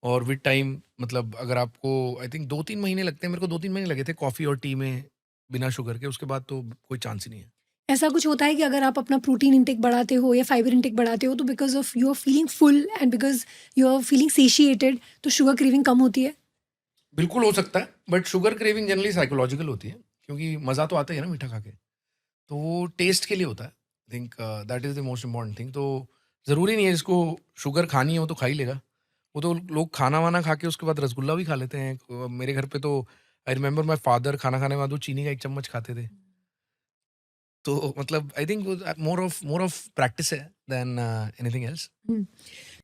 और विद टाइम मतलब अगर आपको आई थिंक 2-3 महीने लगते हैं, मेरे को 2-3 महीने लगे थे कॉफ़ी और टी में बिना शुगर के, उसके बाद तो कोई चांस ही नहीं है। ऐसा कुछ होता है कि अगर आप अपना प्रोटीन इंटेक बढ़ाते हो या फाइबर इंटेक बढ़ाते हो तो because of you are feeling full and because you are feeling satiated, तो शुगर क्रेविंग कम होती है? बिल्कुल हो सकता है, but sugar craving generally psychological होती है, क्योंकि मज़ा तो आता ही है ना मीठा खा के। तो वो टेस्ट के लिए होता है। I think that is the most important thing. तो ज़रूरी नहीं है जिसको शुगर खानी हो तो खा ही लेगा। वो तो लोग खाना-वाना खा के उसके बाद रसगुल्ला भी खा लेते हैं। मेरे घर पे तो आई रिमेंबर माय फादर खाना खाने के बाद वो चीनी का 1 चम्मच खाते थे। तो मतलब आई थिंक वो मोर ऑफ प्रैक्टिस है देन एनीथिंग एल्स। हुँ।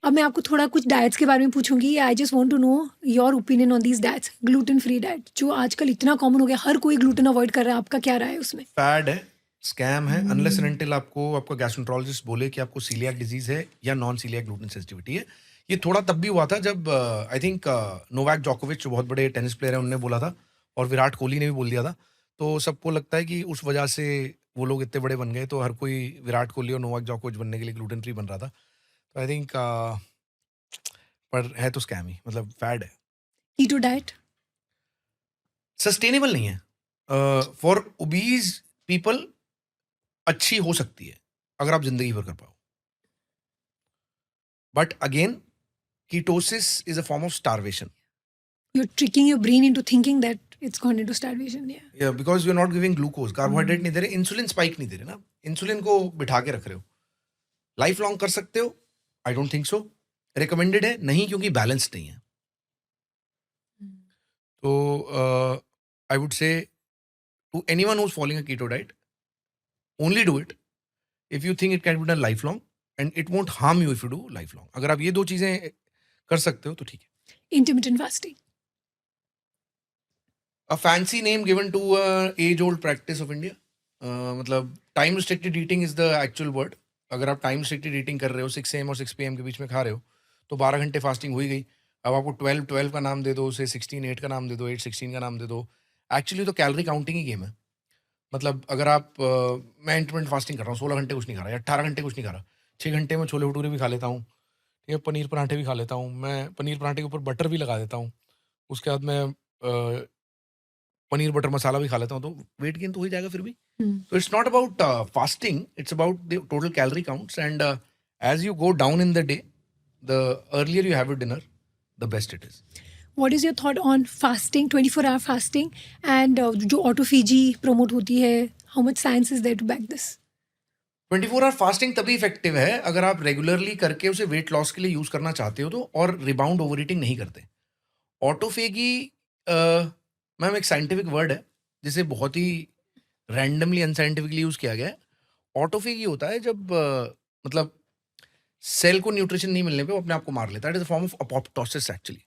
अब मैं आपको थोड़ा कुछ डाइट्स के बारे में पूछूँगी। I just want to know your opinion on these diets. Gluten free diet जो आजकल इतना कॉमन हो गया, हर कोई ग्लूटेन अवॉइड कर रहा है, आपका क्या राय है उसमें? फैड है, स्कैम है, अनलेस एंड हुँ। अनटिल आपको आपका गैस्ट्रोएंटरोलॉजिस्ट बोले कि आपको सीलियाक डिजीज़ है या नॉन सीलियाक ग्लूटेन सेंसिटिविटी है। ये थोड़ा तब भी हुआ था जब आई थिंक नोवाक जोकोविच जो बहुत बड़े टेनिस प्लेयर हैं, उन्होंने बोला था और विराट कोहली ने भी बोल दिया था। तो सबको लगता है कि उस वजह से वो लोग इतने बड़े बन गए, तो हर कोई विराट कोहली और नोवाक जोकोविच बनने के लिए ग्लूटेन फ्री बन रहा था। तो आई थिंक पर है तो स्कैम ही, मतलब फैड है। Keto diet? सस्टेनेबल नहीं है। फॉर ओबीज पीपल अच्छी हो सकती है, अगर आप ज़िंदगी भर कर पाओ। But again ketosis is a form of starvation. You are tricking your brain into thinking that it's gone into starvation, या या because you are not giving glucose, carbohydrate नहीं हुँ। दे रहे, इंसुलिन स्पाइक नहीं दे रहे ना। इंसुलिन को बिठा के रख रहे हो। लाइफ लॉन्ग कर सकते हो? I don't think so. Recommended है? नहीं, क्योंकि बैलेंस्ड नहीं है। हुँ। तो I would say to anyone who is following a keto diet, only do it if you think it can be done life long and it won't harm you if you do life long. अगर आप ये 2 चीज़ें कर सकते हो तो ठीक है। Intermittent fasting? A fancy name given to a age old practice of India. मतलब time restricted eating is the actual word. अगर आप टाइम रिस्ट्रिक्टेड ईटिंग कर रहे हो, 6 AM और 6 PM के बीच में खा रहे हो, तो 12 घंटे फास्टिंग हो ही गई। अब आपको 12-12 का नाम दे दो, उसे 16-8 का नाम दे दो, 8-16 का नाम दे दो। एक्चुअली तो कैलोरी काउंटिंग ही गेम है। मतलब अगर आप मैं इंटरमिटेंट फास्टिंग कर रहा हूँ, 16 घंटे कुछ नहीं खा रहा या 18 घंटे कुछ नहीं खा रहा, 6 घंटे में छोले भटूरे भी खा लेता हूँ, ठीक है, पनीर पराठे भी खा लेता हूँ। मैं पनीर पराठे के ऊपर बटर भी लगा देता हूँ। उसके बाद मैं पनीर बटर मसाला भी खा लेता हूँ तो वेट गेन तो हो ही जाएगा फिर भी. हम्म, So it's not about fasting, it's about the total calorie counts. And as you go down in the day, the earlier you have your dinner, the best it is. What is your thought on fasting, 24-hour fasting, and जो autophagy promote होती है, how much science is there to back this? 24 hour fasting तभी effective है अगर आप regularly करके उसे weight loss के लिए यूज करना चाहते हो तो, और रिबाउंड ओवर ईटिंग नहीं करते. ऑटोफेगी मैम एक साइंटिफिक वर्ड है जिसे बहुत ही रैंडमली अनसाइंटिफिकली यूज किया गया है. ऑटोफेगी होता है जब मतलब सेल को न्यूट्रिशन नहीं मिलने पे वो अपने आप को मार लेता है. It is a form of apoptosis actually.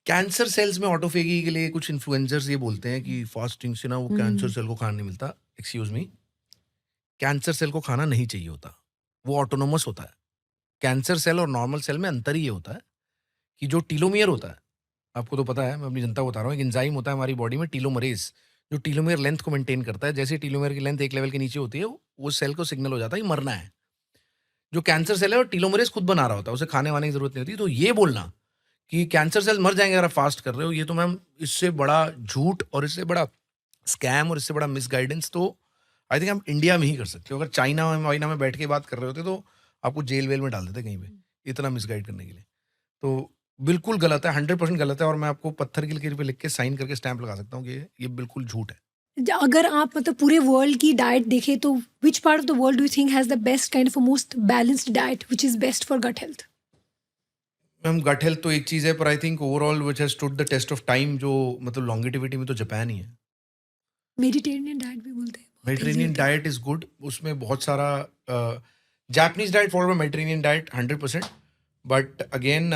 Cancer cells में ऑटोफेगी के लिए कुछ इन्फ्लुएंसर्स ये बोलते हैं कि फास्टिंग से ना वो कैंसर सेल को खाना नहीं मिलता. एक्सक्यूज मी, कैंसर सेल को खाना नहीं चाहिए होता, वो ऑटोनोमस होता है. कैंसर सेल और नॉर्मल सेल में अंतर ही ये होता है कि जो टीलोमियर होता है, आपको तो पता है, मैं अपनी जनता को बता रहा हूँ, एक एंजाइम होता है हमारी बॉडी में टीलोमरेज, जो टीलोमियर लेंथ को मेंटेन करता है. जैसे टीलोमियर की लेंथ एक लेवल के नीचे होती है वो सेल को सिग्नल हो जाता है कि मरना है. जो कैंसर सेल है वो टीलोमरेज खुद बना रहा होता है, उसे खाने वाने की जरूरत नहीं होती. तो ये बोलना कि कैंसर सेल मर जाएंगे अगर आप फास्ट कर रहे हो, ये तो मैम इससे बड़ा झूठ और इससे बड़ा स्कैम और इससे बड़ा मिसगाइडेंस तो आई थिंक हम इंडिया में ही कर सकते हो. अगर चाइना वाइना में बैठ के बात कर रहे होते तो आपको जेल वेल में डाल देते कहीं पे, इतना मिसगाइड करने के लिए. तो बिल्कुल गलत है, 100% गलत है. और मैं आपको पत्थर की लकीर पे लिख के साइन करके स्टैंप लगा सकता हूँ कि ये बिल्कुल झूठ है. अगर आप मतलब पूरे वर्ल्ड की डाइट देखें तो which part of the world do you think has the best kind of most balanced diet which is best for gut health? Ma'am gut health तो एक चीज़ है, पर I think overall which has stood the test of time, जो मतलब longevity में तो Japan ही है. मेडिटेरियन डाइट भी बोलते हैं, बहुत easy मेडिटेरेनियन होता है। डाइट इज गुड, उसमें बहुत सारा Japanese diet follow by Mediterranean diet 100%. But again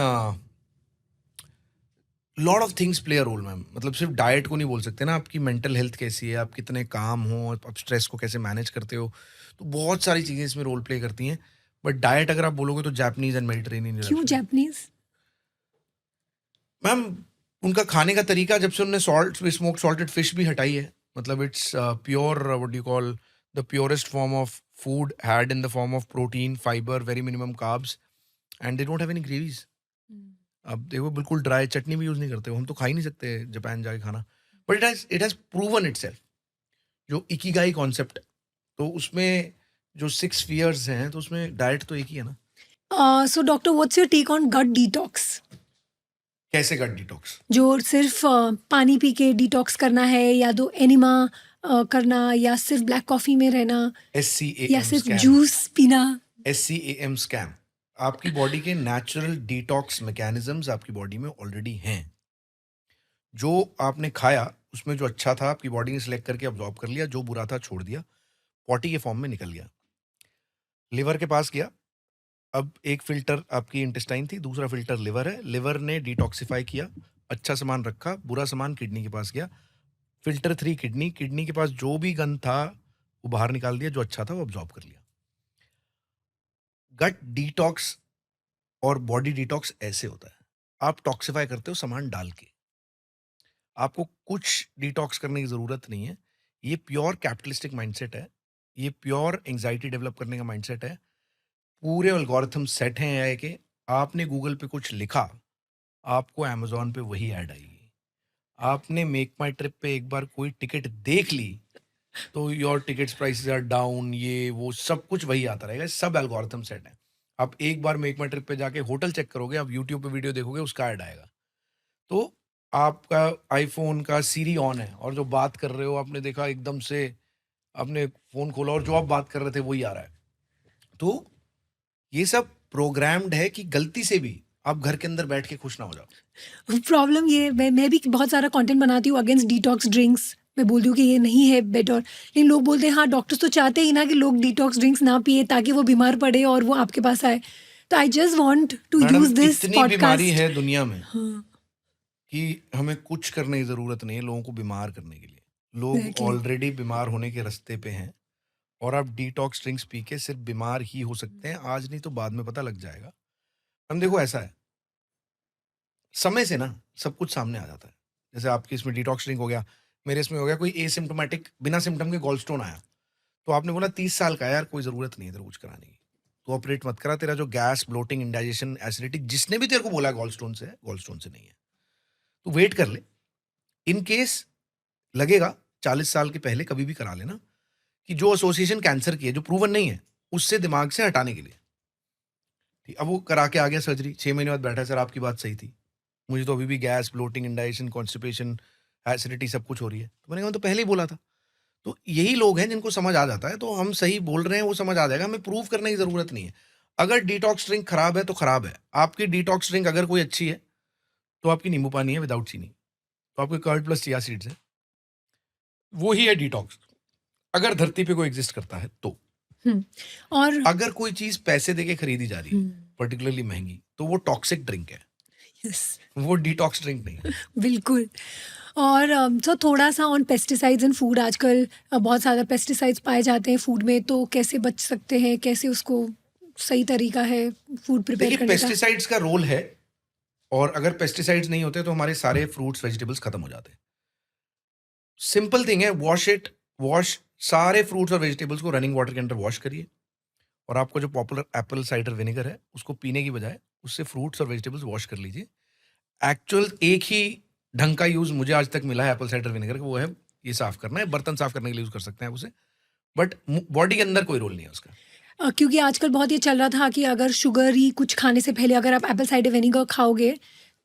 lot of things play a role ma'am. मतलब सिर्फ डाइट को नहीं बोल सकते ना, आपकी मेंटल हेल्थ कैसी है, आप कितने काम हो, आप स्ट्रेस को कैसे मैनेज करते हो, तो बहुत सारी चीज़ें इसमें रोल प्ले करती हैं. बट डाइट अगर आप बोलोगे तो जापानीज एंड मेडिटेरेनियन. क्यों जापानीज? मैम उनका खाने का तरीका, जब से उन्होंने सॉल्ट स्मोक सॉल्टेड फिश भी हटाई है, मतलब it's pure what you call the purest form of food had in the form of protein, fibre, very minimum carbs, and they don't have any gravies. अब देखो बिल्कुल ड्राई, चटनी भी use नहीं करते हो, हम तो खा ही नहीं सकते जापान जाके खाना. But it has proven itself. जो इकिगाई कॉन्सेप्ट, तो उसमें जो 6 फियर्स हैं, तो उसमें डाइट तो एक ही है ना. So doctor what's your take on gut detox? कैसे गट डिटॉक्स? जो सिर्फ पानी पी के डिटॉक्स करना है, या तो एनिमा करना, या सिर्फ ब्लैक कॉफी में रहना, या SCAM सिर्फ स्कैम. जूस पीना? SCAM scam. आपकी बॉडी के नेचुरल डिटॉक्स मैकेनिज्म्स आपकी बॉडी में ऑलरेडी हैं. जो आपने खाया उसमें जो अच्छा था आपकी बॉडी ने सिलेक्ट करके अब्जॉर्ब कर लिया, जो बुरा था छोड़ दिया, पॉटी के फॉर्म में निकल गया, लिवर के पास गया. अब एक फिल्टर आपकी इंटेस्टाइन थी, दूसरा फिल्टर लिवर है. लिवर ने डिटॉक्सिफाई किया, अच्छा सामान रखा, बुरा सामान किडनी के पास गया. फिल्टर 3 किडनी, किडनी के पास जो भी गंद था वो बाहर निकाल दिया, जो अच्छा था वो अब्जॉर्ब कर लिया. गट डिटॉक्स और बॉडी डिटॉक्स ऐसे होता है. आप टॉक्सिफाई करते हो सामान डाल के, आपको कुछ डिटॉक्स करने की ज़रूरत नहीं है. ये प्योर कैपिटलिस्टिक माइंडसेट है, ये प्योर एंग्जाइटी डेवलप करने का माइंडसेट है. पूरे एल्गोरिथम सेट हैं एआई के. आपने गूगल पे कुछ लिखा, आपको अमेज़न पे वही ऐड आएगी. आपने मेक माई ट्रिप पे एक बार कोई टिकट देख ली तो your tickets prices are down, ये वो सब कुछ वही आता रहेगा. सब एल्गोरिथम सेट है. आप एक बार मेक माई ट्रिप पे जाके होटल चेक करोगे, आप यूट्यूब पे वीडियो देखोगे, उसका ऐड आएगा. तो आपका आईफोन का सीरी ऑन है और जो बात कर रहे हो आपने देखा एकदम से, आपने फ़ोन खोला और जो आप बात कर रहे थे वही आ रहा है. तो ये सब प्रोग्राम्ड है कि गलती से भी आप घर के अंदर बैठ के खुश ना हो जाओ. प्रॉब्लम ये, मैं भी बहुत सारा कंटेंट बनाती हूँ अगेंस्ट डिटॉक्स ड्रिंक्स. मैं बोलती हूँ कि ये नहीं है बेटर, लेकिन लोग बोलते हैं हाँ डॉक्टर्स तो चाहते ही ना कि लोग डिटॉक्स ड्रिंक्स ना पिए ताकि वो बीमार पड़े और वो आपके पास आए. तो I just want to madam use this इतनी बीमारी पॉडकास्ट. है दुनिया में हाँ, कि हमें कुछ करने की ज़रूरत नहीं है लोगों को बीमार करने के लिए. लोग एग्जैक्टली. ऑलरेडी बीमार होने के रास्ते पे हैं, और आप डिटॉक्स ड्रिंक्स पी के सिर्फ बीमार ही हो सकते हैं. आज नहीं तो बाद में पता लग जाएगा. हम देखो ऐसा है, समय से ना सब कुछ सामने आ जाता है. जैसे आपकी इसमें डिटॉक्स ड्रिंक हो गया, मेरे इसमें हो गया कोई एसिम्प्टोमेटिक बिना सिम्टम के गॉल स्टोन आया, तो आपने बोला 30 साल का है यार, कोई ज़रूरत नहीं है तेरे को कुछ कराने की, तो ऑपरेट मत करा. तेरा जो गैस, ब्लोटिंग, इंडाइजेशन, एसिडिटी, जिसने भी तेरे को बोला गॉल स्टोन से है, गॉल स्टोन से नहीं है, तो वेट कर ले. इन केस लगेगा 40 साल के पहले कभी भी करा लेना, कि जो एसोसिएशन कैंसर की है, जो प्रूवन नहीं है, उससे दिमाग से हटाने के लिए। ठीक, अब वो करा के आ गया सर्जरी, 6 महीने बाद बैठा, सर आपकी बात सही थी। मुझे तो अभी भी gas, bloating, indigestion, constipation, acidity सब कुछ हो रही है। तो मैंने कहा मैं तो पहले ही बोला था। तो यही लोग हैं जिनको समझ आ जाता है, तो हम सही बोल रहे हैं, वो समझ आ जाएगा, हमें प्रूव करने की ज़रूरत नहीं है। अगर डिटॉक्स ड्रिंक खराब है, तो खराब है। आपकी डिटॉक्स ड्रिंक अगर कोई अच्छी है, तो आपकी नींबू पानी है विदाउट चीनी। तो आपके कर्ड प्लस चिया सीड्स है, वो ही है डिटॉक्स। अगर धरती पे कोई एग्जिस्ट करता है तो। हम्म, और अगर कोई चीज़ पैसे देके खरीदी जा रही है, पर्टिकुलरली महंगी, तो वो टॉक्सिक ड्रिंक है, यस, वो डिटॉक्स ड्रिंक नहीं है। बिल्कुल। और तो थोड़ा सा ऑन पेस्टिसाइड्स इन फूड, आजकल बहुत ज़्यादा पेस्टिसाइड्स पाए जाते हैं फूड में, तो कैसे बच सकते हैं, कैसे उसको सही तरीका है फूड प्रिपेयर देखिए, करने का? पेस्टिसाइड्स का रोल है, और अगर पेस्टिसाइड्स नहीं होते तो हमारे सारे फ्रूट्स वेजिटेबल्स खत्म हो जाते। सिंपल थिंग है, वॉश सारे फ्रूट्स और वेजिटेबल्स को रनिंग वाटर के अंदर वॉश करिए, और आपको जो पॉपुलर एप्पल साइडर विनेगर है, उसको पीने की बजाय उससे फ्रूट्स और वेजिटेबल्स वॉश कर लीजिए। एक्चुअल एक ही ढंग का यूज मुझे आज तक मिला है एप्पल साइडर विनेगर का, वो है ये साफ करना है, बर्तन साफ करने के लिए यूज कर सकते हैं आप उसे, बट बॉडी के अंदर कोई रोल नहीं है उसका। क्योंकि आजकल बहुत ये चल रहा था कि अगर शुगर ही कुछ खाने से पहले अगर आप एप्पल साइडर विनेगर खाओगे,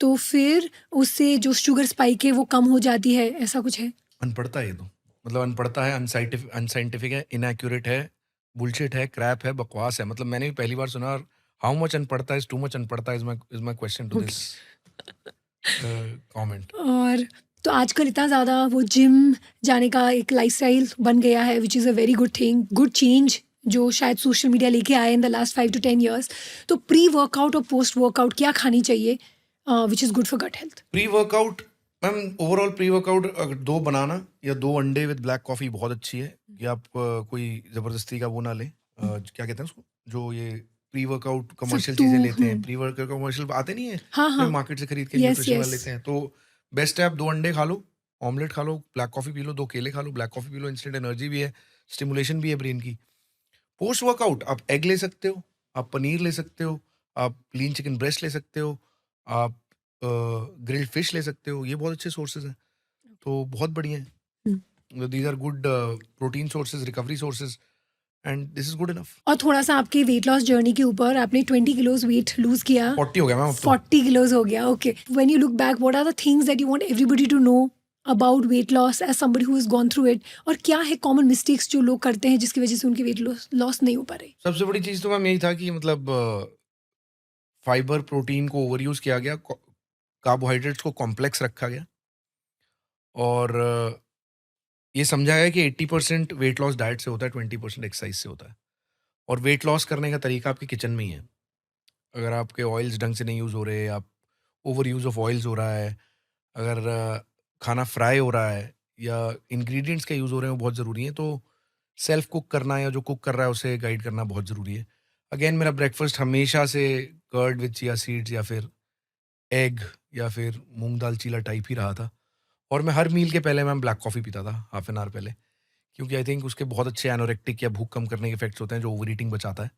तो फिर उससे जो शुगर स्पाइक है वो कम हो जाती है, ऐसा कुछ है? अनपढ़ता है ये तो, मतलब अनपढ़ता है, अनसाइंटिफिक है, इनएक्यूरेट है, बुलशिट है, क्रैप है, बकवास है। मतलब मैंने भी पहली बार सुना, और हाउ मच अनपढ़ता इज टू मच अनपढ़ता is my question to this comment. और तो आजकल इतना ज़्यादा वो जिम जाने का एक लाइफस्टाइल बन गया है, which is a very good thing, good change जो शायद सोशल मीडिया लेके आए in the last 5 to 10 years. तो प्री वर्कआउट और पोस्ट वर्कआउट क्या खानी चाहिए which is good for gut health? Pre workout, ma'am overall pre workout 2 banana या 2 अंडे विद ब्लैक कॉफी बहुत अच्छी है, कि आप कोई जबरदस्ती का वो ना लें, क्या कहते हैं उसको, जो ये प्री वर्कआउट कमर्शियल सत्तू, चीजें लेते हैं, प्री वर्कआउट कमर्शियल आते नहीं है, हाँ जो हाँ, मार्केट से खरीद के यस न्यूट्रिशन वाले यस, लेते हैं, तो बेस्ट है आप 2 अंडे खा लो, ऑमलेट खा लो, ब्लैक कॉफी पी लो, 2 केले खा लो, black coffee P low, instant energy भी है, स्टिमुलेशन भी है ब्रेन की। पोस्ट वर्कआउट आप एग ले सकते हो, आप पनीर ले सकते हो, आप लीन चिकन ब्रेस्ट ले सकते हो, आप ग्रिल्ड फिश ले सकते हो, ये बहुत अच्छे सोर्सेज हैं, तो बहुत बढ़िया है। These are good protein sources, recovery sources, and this is good enough. और थोड़ा सा आपकी वेट लॉस जर्नी के ऊपर, आपने 20 किलोज वेट लूज किया, 40 हो गया मैम अब तो। 40 किलोज हो गया, okay. When you look back, what are the things that you want everybody to know about weight loss as somebody who has gone through it, और क्या है कॉमन मिस्टेक्स जो लोग करते हैं जिसकी वजह से उनकी वेट लॉस नहीं हो पा रही? सबसे बड़ी चीज तो मैम यही था कि मतलब फाइबर प्रोटीन को ओवर यूज किया गया, कार्बोहाइड्रेट्स को कॉम्प्लेक्स रखा गया, और ये समझा गया कि 80% वेट लॉस डाइट से होता है, 20% एक्सरसाइज से होता है, और वेट लॉस करने का तरीका आपके किचन में ही है। अगर आपके ऑयल्स ढंग से नहीं यूज़ हो रहे, आप ओवर यूज़ ऑफ ऑयल्स हो रहा है, अगर खाना फ्राई हो रहा है, या इंग्रेडिएंट्स का यूज़ हो रहे हैं वो बहुत ज़रूरी है, तो सेल्फ कुक करना या जो कुक कर रहा है उसे गाइड करना बहुत ज़रूरी है। अगेन मेरा ब्रेकफास्ट हमेशा से कर्ड विद चिया सीड्स या फिर एग या फिर मूंग दाल चीला टाइप ही रहा था, और मैं हर मील के पहले मैं ब्लैक कॉफ़ी पीता था हाफ एन आवर पहले, क्योंकि आई थिंक उसके बहुत अच्छे एनोरेक्टिक या भूख कम करने के इफेक्ट्स होते हैं, जो ओवर ईटिंग बचाता है।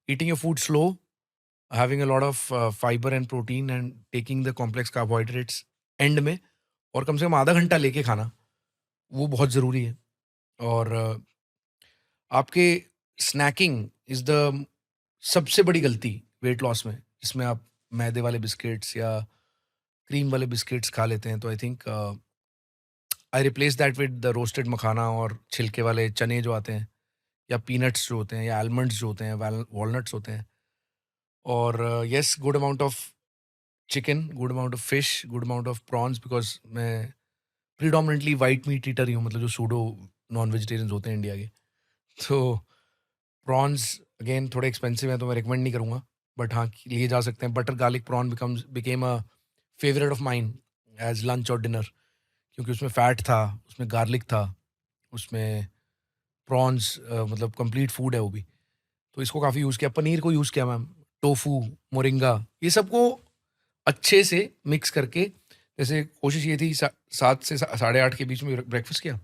Eating your food slow, having a lot of fiber and protein and taking the complex carbohydrates and में, और कम से कम आधा घंटा लेके खाना, वो बहुत ज़रूरी है। और आपके स्नैकिंग इज़ द सबसे बड़ी गलती वेट लॉस में, जिसमें आप मैदे वाले बिस्किट्स या क्रीम वाले बिस्किट्स खा लेते हैं। तो I think I replace that with the roasted makhana और छिलके वाले चने जो आते हैं, या पीनट्स जो होते हैं, या आलमंड्स जो होते हैं, वॉलनट्स होते हैं, और yes good amount of chicken, good amount of fish, good amount of prawns, because मैं प्रीडोमिनेंटली वाइट मीट ईटर ही हूँ, मतलब जो सूडो नॉन वेजिटेरियंस होते हैं इंडिया के। तो प्रॉन्स अगेन थोड़े एक्सपेंसिव हैं, तो मैं रिकमेंड नहीं करूँगा, बट हाँ लिए जा सकते हैं। Butter garlic prawn became a favourite of mine as lunch और डिनर, क्योंकि उसमें फैट था, उसमें गार्लिक था, उसमें प्रॉन्स मतलब कंप्लीट फूड है वो भी। तो इसको काफ़ी यूज़ किया, पनीर को यूज़ किया मैम, टोफू, मोरिंगा, ये सबको अच्छे से मिक्स करके, जैसे कोशिश ये थी 7 से 8:30 के बीच में ब्रेकफास्ट किया,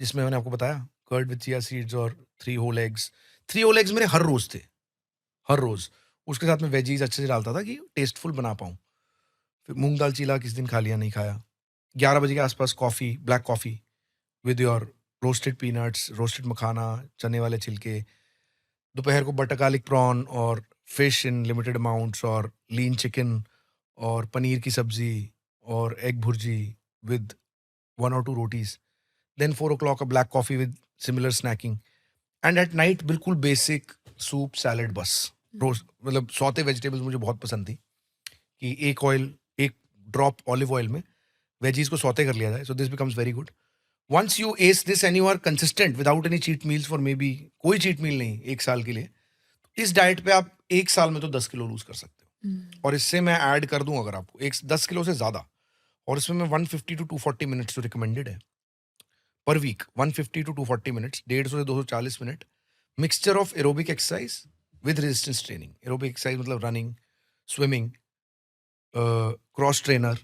जिसमें मैंने आपको बताया कर्ड विद चिया सीड्स और 3 होल एग्स। 3 होल एग्स मेरे हर रोज़ थे, हर रोज़। उसके साथ में वेजीज अच्छे से डालता था कि टेस्टफुल बना पाऊँ। फिर मूँग दाल चीला किस दिन खा लिया, नहीं खाया। 11 बजे के आसपास coffee, black coffee with your roasted peanuts, roasted makhana, चने वाले छिलके। दोपहर को बटर गार्लिक प्रॉन और फिश इन लिमिटेड अमाउंट्स और लीन चिकन और पनीर की सब्जी और एग भुर्जी with 1 or 2 rotis. Then 4 o'clock a black coffee with similar snacking. And at night बिल्कुल बेसिक सूप सैलड बस। रोस्ट मतलब सौते वेजिटेबल्स मुझे बहुत पसंद थी कि एक ड्रॉप ऑलिव ऑयल में वेजीज को सौते कर लिया जाए, so this becomes very good. Once you ace this and you are consistent without any cheat meals for maybe, कोई चीट मील नहीं एक साल के लिए, इस डाइट पे आप एक साल में तो 10 किलो लूज कर सकते हो। और इससे मैं ऐड कर दूं अगर आपको 10 किलो से ज्यादा, और इसमें मैं 150 to 240 मिनट्स जो रिकमेंडेड है पर वीक, 150 to 240 मिनट्स, 150 से 240 minute, mixture of aerobic exercise with resistance training. Aerobic exercise मतलब running, swimming, cross trainer,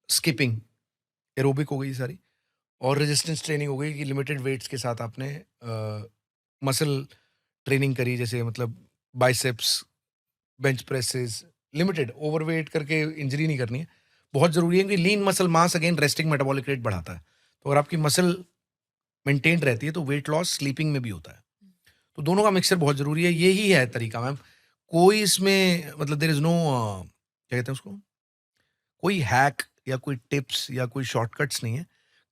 skipping, aerobic हो गई सारी, और रेजिस्टेंस ट्रेनिंग हो गई कि लिमिटेड वेट्स के साथ आपने मसल ट्रेनिंग करी, जैसे मतलब biceps, bench presses, limited, overweight करके इंजरी नहीं करनी है। बहुत जरूरी है कि lean muscle mass again resting metabolic rate बढ़ाता है, तो अगर आपकी मसल मेंटेन रहती है तो वेट लॉस स्लीपिंग में भी होता है। तो दोनों का मिक्सचर बहुत जरूरी है। यही है तरीका मैम, कोई इसमें मतलब देयर इज नो क्या कहते हैं उसको, कोई हैक या कोई टिप्स या कोई शॉर्टकट्स नहीं है।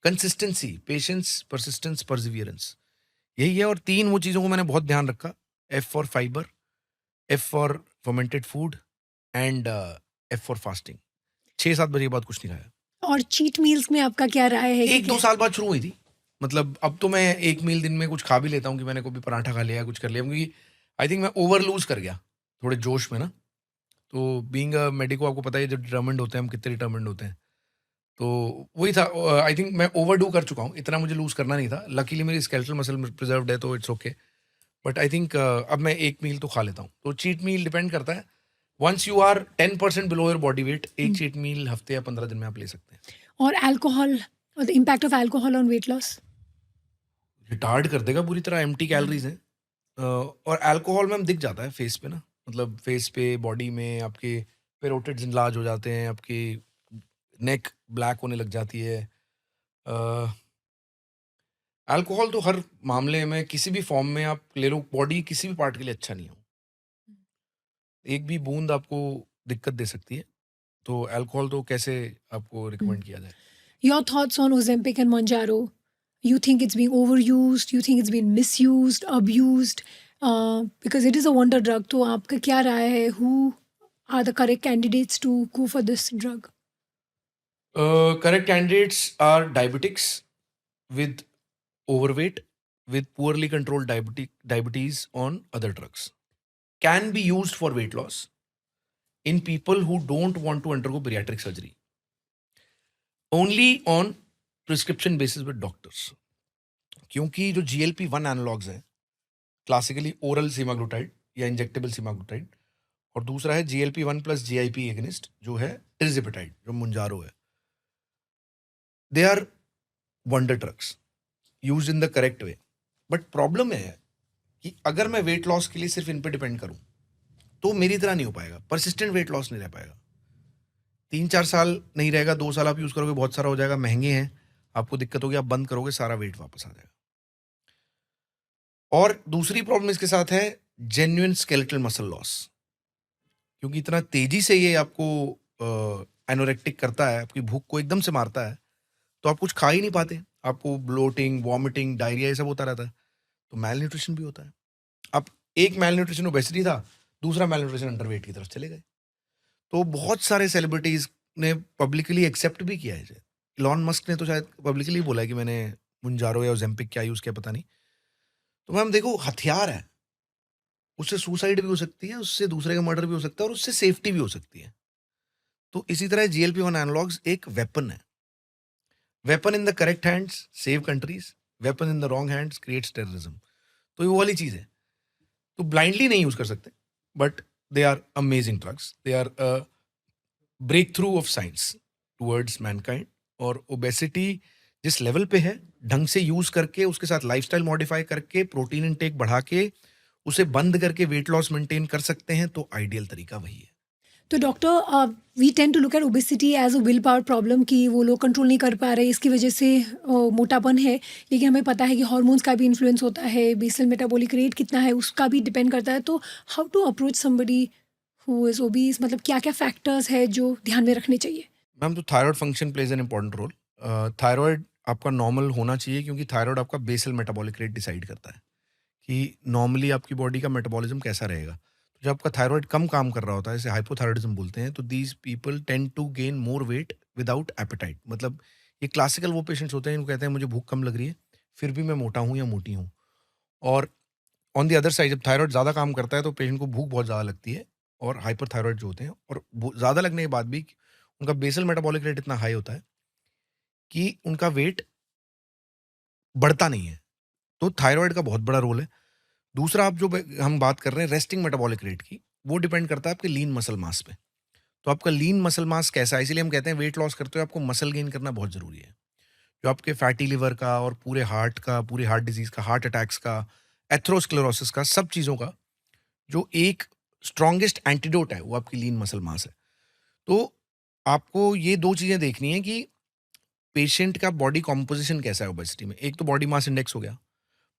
कंसिस्टेंसी, पेशेंस, परसिस्टेंस, परसिवियरेंस, यही है। और 3 वो चीज़ों को मैंने बहुत ध्यान रखा, F for fibre, F for fermented food and F for fasting. 6-7 बजे के बाद कुछ नहीं खाया। और चीट मील्स में आपका क्या राय है कि 1-2 साल बाद शुरू हुई थी, मतलब अब तो मैं एक मील दिन में कुछ खा भी लेता हूँ कि मैंने कभी पराठा खा लिया, कुछ कर लिया, क्योंकि आई थिंक मैं ओवर लूज कर गया थोड़े जोश में ना। तो बीइंग अ मेडिको आपको पता है जब डिटर्मिन्ड होते हैं हम कितने डिटर्मिन्ड होते हैं, तो वही था। आई थिंक मैं ओवरडू कर चुका हूँ, इतना मुझे लूज करना नहीं था। लकीली मेरी स्केलेटल मसल प्रिजर्व्ड है तो it's okay. But I think अब मैं एक मील तो खा लेता हूँ। तो चीट मील डिपेंड करता है, once you are 10% below your body weight, एक चीट मील हफ्ते या 15 दिन में आप ले सकते हैं। और अल्कोहल, और the impact of alcohol on weight loss? Retard कर देगा पूरी तरह, एम्प्टी कैलोरीज हैं। और अल्कोहल में हम दिख जाता है फेस पे ना, मतलब फेस पे, बॉडी में आपके पेरोटिड्स इनलार्ज हो जाते हैं, आपकी नेक ब्लैक होने लग जाती है। अल्कोहल तो हर मामले में किसी भी फॉर्म में आप ले लो, बॉडी किसी भी पार्ट के लिए अच्छा नहीं हो। एक भी बूंद आपको दिक्कत दे सकती है, तो अल्कोहल तो कैसे आपको रिकमेंड किया जाए। Your thoughts on Ozempic and Mounjaro? You think it's being overused? You think it's been misused, abused? Because it is a wonder drug. तो आपका क्या राय है? Who are the correct candidates to go for this drug? Correct candidates are diabetics with overweight, with poorly controlled diabetes on other drugs. Can be used for weight loss in people who don't want to undergo bariatric surgery. Only on prescription basis with doctors. क्योंकि जो GLP-1 analogues हैं, classically oral सीमाग्लूटाइड या injectable सीमाग्लूटाइड, और दूसरा है GLP-1 plus GIP agonist जो है टिर्जिपेटाइड, जो मुंजारो है, they are wonder drugs used in the correct way. But problem है कि अगर मैं वेट लॉस के लिए सिर्फ इन पे डिपेंड करूं तो मेरी तरह नहीं हो पाएगा, परसिस्टेंट वेट लॉस नहीं रह पाएगा। 3-4 साल नहीं रहेगा, 2 साल आप यूज करोगे, बहुत सारा हो जाएगा, महंगे हैं, आपको दिक्कत होगी, आप बंद करोगे, सारा वेट वापस आ जाएगा। और दूसरी प्रॉब्लम इसके साथ है जेन्युइन स्केलेटल मसल लॉस, क्योंकि इतना तेजी से ये आपको एनोरेक्टिक करता है, आपकी भूख को एकदम से मारता है, तो आप कुछ खा ही नहीं पाते, आपको ब्लोटिंग, वॉमिटिंग, डायरिया ये सब होता रहता है, तो मैल न्यूट्रिशन भी होता है। अब एक मैल न्यूट्रिशन ओबेसिटी था, दूसरा मैल न्यूट्रिशन अंडरवेट की तरफ चले गए। तो बहुत सारे सेलिब्रिटीज ने पब्लिकली एक्सेप्ट भी किया है। इलॉन मस्क ने तो शायद पब्लिकली बोला है कि मैंने मुंजारो या ओजेम्पिक क्या यूज किया पता नहीं। तो मैम देखो, हथियार है, उससे सुसाइड भी हो सकती है, उससे दूसरे का मर्डर भी हो सकता है, और उससे सेफ्टी भी हो सकती है। तो इसी तरह GLP-1 एनालॉग्स एक वेपन है। Weapon in the correct hands save countries, weapon in the wrong hands creates terrorism. तो ये वो वाली चीज है। तो ब्लाइंडली नहीं यूज कर सकते, but they are amazing drugs, they are breakthrough of science towards mankind. और ओबेसिटी जिस लेवल पे है, ढंग से यूज करके, उसके साथ लाइफस्टाइल मॉडिफाई करके, प्रोटीन इनटेक बढ़ा के, उसे बंद करके वेट लॉस मेंटेन कर सकते हैं, तो आइडियल तरीका वही है। तो doctor we tend to look at obesity as a willpower problem कि वो लोग कंट्रोल नहीं कर पा रहे, इसकी वजह से मोटापन है। लेकिन हमें पता है कि हार्मोन्स का भी इन्फ्लुएंस होता है, बेसल मेटाबॉलिक रेट कितना है उसका भी डिपेंड करता है। तो how to approach somebody who is obese, मतलब क्या क्या फैक्टर्स है जो ध्यान में रखने चाहिए? मैम, तो thyroid function plays an important role. Thyroid आपका नॉर्मल होना चाहिए, क्योंकि थायराइड आपका बेसल मेटाबॉलिक रेट डिसाइड करता है कि नॉर्मली आपकी बॉडी का मेटाबॉलिज्म कैसा रहेगा। तो जब आपका थायराइड कम काम कर रहा होता है, इसे हाइपोथायराइडिज्म बोलते हैं, तो these people tend to gain more weight without appetite. मतलब ये क्लासिकल वो पेशेंट्स होते हैं जिनको कहते हैं मुझे भूख कम लग रही है, फिर भी मैं मोटा हूँ या मोटी हूँ। और ऑन दी अदर साइड, जब थायराइड ज़्यादा काम करता है तो पेशेंट को भूख बहुत ज़्यादा लगती है, और हाइपर थायराइड जो होते हैं, और ज़्यादा लगने के बाद भी उनका बेसल मेटाबॉलिक रेट इतना हाई होता है कि उनका वेट बढ़ता नहीं है। तो थायराइड का बहुत बड़ा रोल है। दूसरा, आप जो हम बात कर रहे हैं रेस्टिंग मेटाबॉलिक रेट की, वो डिपेंड करता है आपके लीन मसल मास पे। तो आपका लीन मसल मास कैसा है, इसीलिए हम कहते हैं वेट लॉस करते हुए आपको मसल गेन करना बहुत ज़रूरी है। जो आपके फैटी लिवर का और पूरे हार्ट का, पूरे हार्ट डिजीज़ का, हार्ट अटैक्स का, एथेरोस्क्लेरोसिस का, सब चीज़ों का जो एक स्ट्रॉन्गेस्ट एंटीडोट है, वो आपकी लीन मसल मास है। तो आपको ये 2 चीज़ें देखनी है कि पेशेंट का बॉडी कॉम्पोजिशन कैसा है ओबेसिटी में। एक तो बॉडी मास इंडेक्स हो गया।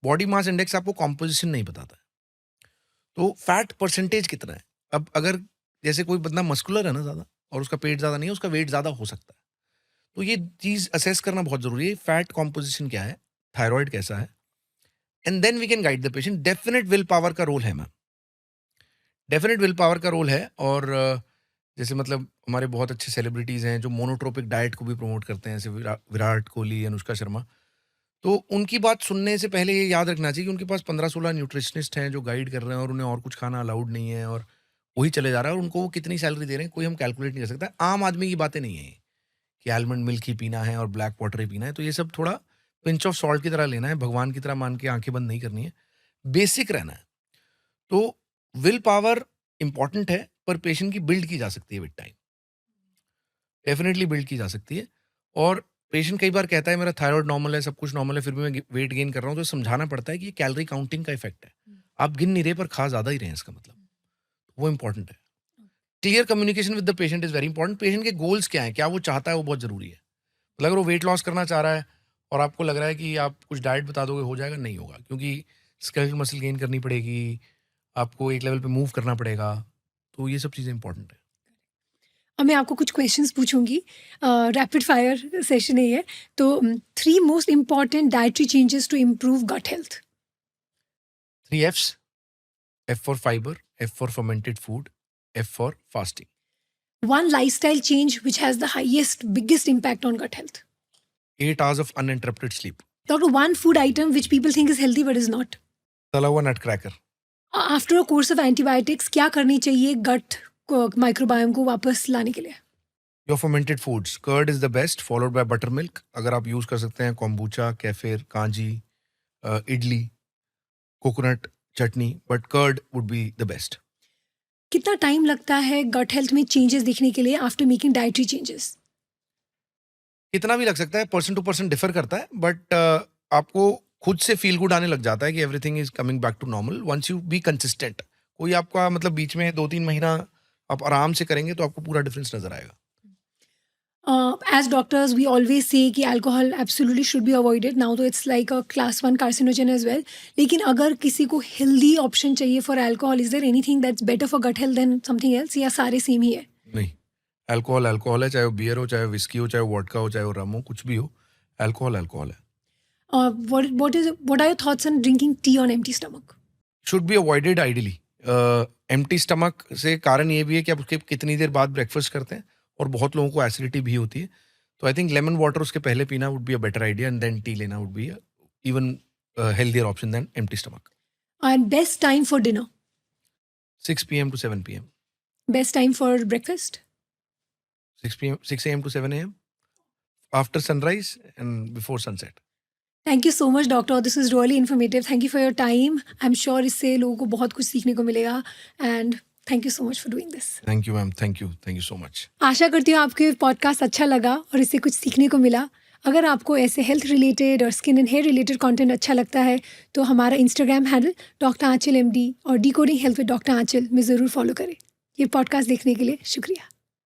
बॉडी मास इंडेक्स आपको कॉम्पोजिशन नहीं बताता है। तो फैट परसेंटेज कितना है? अब अगर जैसे कोई बंदा मस्कुलर है ना ज़्यादा, और उसका पेट ज़्यादा नहीं है, उसका वेट ज़्यादा हो सकता है। तो ये चीज़ असेस करना बहुत ज़रूरी है, फैट कॉम्पोजिशन क्या है, थायराइड कैसा है, and then we can guide the patient. Definite will power का रोल है मैम, डेफिनेट विल पावर का रोल है। और जैसे मतलब हमारे बहुत अच्छे सेलिब्रिटीज़ हैं जो मोनोट्रोपिक डाइट को भी प्रमोट करते हैं, जैसे विराट कोहली, अनुष्का शर्मा। तो उनकी बात सुनने से पहले ये याद रखना चाहिए कि उनके पास 15-16 न्यूट्रिशनिस्ट हैं जो गाइड कर रहे हैं, और उन्हें और कुछ खाना अलाउड नहीं है, और वही चले जा रहा है, और उनको वो कितनी सैलरी दे रहे हैं कोई हम कैलकुलेट नहीं कर सकता। आम आदमी की बातें नहीं है ये, कि आलमंड मिल्क ही पीना है और ब्लैक वाटर ही पीना है। तो ये सब थोड़ा पिंच ऑफ सॉल्ट की तरह लेना है, भगवान की तरह मान के आंखें बंद नहीं करनी है, बेसिक रहना है। तो विल पावर इंपॉर्टेंट है, पर पेशेंट की बिल्ड की जा सकती है विद टाइम, डेफिनेटली बिल्ड की जा सकती है। और पेशेंट कई बार कहता है मेरा थायराइड नॉर्मल है, सब कुछ नॉर्मल है, फिर भी मैं वेट गेन कर रहा हूँ, तो समझाना पड़ता है कि ये कैलोरी काउंटिंग का इफेक्ट है। आप गिन नहीं रहे पर खा ज़्यादा ही रहे हैं, इसका मतलब वो इंपॉर्टेंट है। Clear communication with the patient is very important. Patient के गोल्स क्या हैं, क्या वो चाहता है, वो बहुत ज़रूरी है। मतलब अगर वो वेट लॉस करना चाह रहा है और आपको लग रहा है कि आप कुछ डाइट बता दोगे हो जाएगा, नहीं होगा, क्योंकि स्केलेटल मसल गेन करनी पड़ेगी, आपको एक लेवल पे मूव करना पड़ेगा। तो ये सब चीज़ें इंपॉर्टेंट है। अब मैं आपको कुछ क्वेश्चंस पूछूंगी, रैपिड फायर सेशन है ये। तो 3 most important dietary changes to improve gut health. 3 F's: F for fiber, F for fermented food, F for fasting. One lifestyle change which has the biggest impact on gut health. 8 hours of uninterrupted sleep. Doctor, one food item which people think is healthy but is not. तला हुआ Nutcracker. After a course of antibiotics, क्या करनी चाहिए gut microbiome को वापस लाने के लिए? Your fermented foods. Curd is the best, followed by buttermilk. अगर आप यूज़ कर सकते हैं kombucha, kefir, kanji, idli, coconut chutney, but curd would be the best. कितना टाइम लगता है गट हेल्थ में चेंजेस दिखने के लिए आफ्टर मेकिंग डाइटरी चेंजेस? कितना भी लग सकता है, पर्सन टू पर्सन डिफर करता है, बट आपको खुद से फील गुड आने लग जाता है कि everything is coming back to normal once you be consistent. कोई आपका मतलब बीच में 2-3 महीना आप आराम से करेंगे तो आपको पूरा डिफरेंस नजर आएगा। As doctors, we always say कि alcohol absolutely should be avoided. Now तो it's like a class 1 carcinogen as well. लेकिन अगर किसी को healthy option चाहिए for alcohol, is there anything that's better for gut health than something else? या सारे same ही है? नहीं, अल्कोहल अल्कोहल है, चाहे वो बियर हो, चाहे वो विस्की हो, चाहे वो वोडका हो, चाहे वो रम हो, कुछ भी हो, अल्कोहल अल्कोहल है। What are your thoughts on drinking tea on empty stomach? Should be avoided ideally. Empty stomach से कारण ये भी है कि आप उसके कितनी देर बाद ब्रेकफास्ट करते हैं, और बहुत लोगों को एसिडिटी भी होती है। तो आई थिंक लेमन वाटर उसके पहले पीना would be a better idea, and then tea लेना would be even healthier option than empty stomach. And best time for dinner? 6 p.m. to 7 p.m. Best time for breakfast? 6 a.m. to 7 a.m. after sunrise and before sunset. Thank you so much, doctor. This is really informative. Thank you for your time. I'm sure इससे लोगों को बहुत कुछ सीखने को मिलेगा, and thank you so much for doing this. Thank you, ma'am. Thank you so much. आशा करती हूँ आपके पॉडकास्ट अच्छा लगा और इससे कुछ सीखने को मिला। अगर आपको ऐसे हेल्थ रिलेटेड और skin and hair related content अच्छा लगता है तो हमारा Instagram handle doctor Aanchal MD और decoding health with doctor Aanchal में ज़रूर फॉलो करें। ये पॉडकास्ट देखने के लिए शुक्रिया।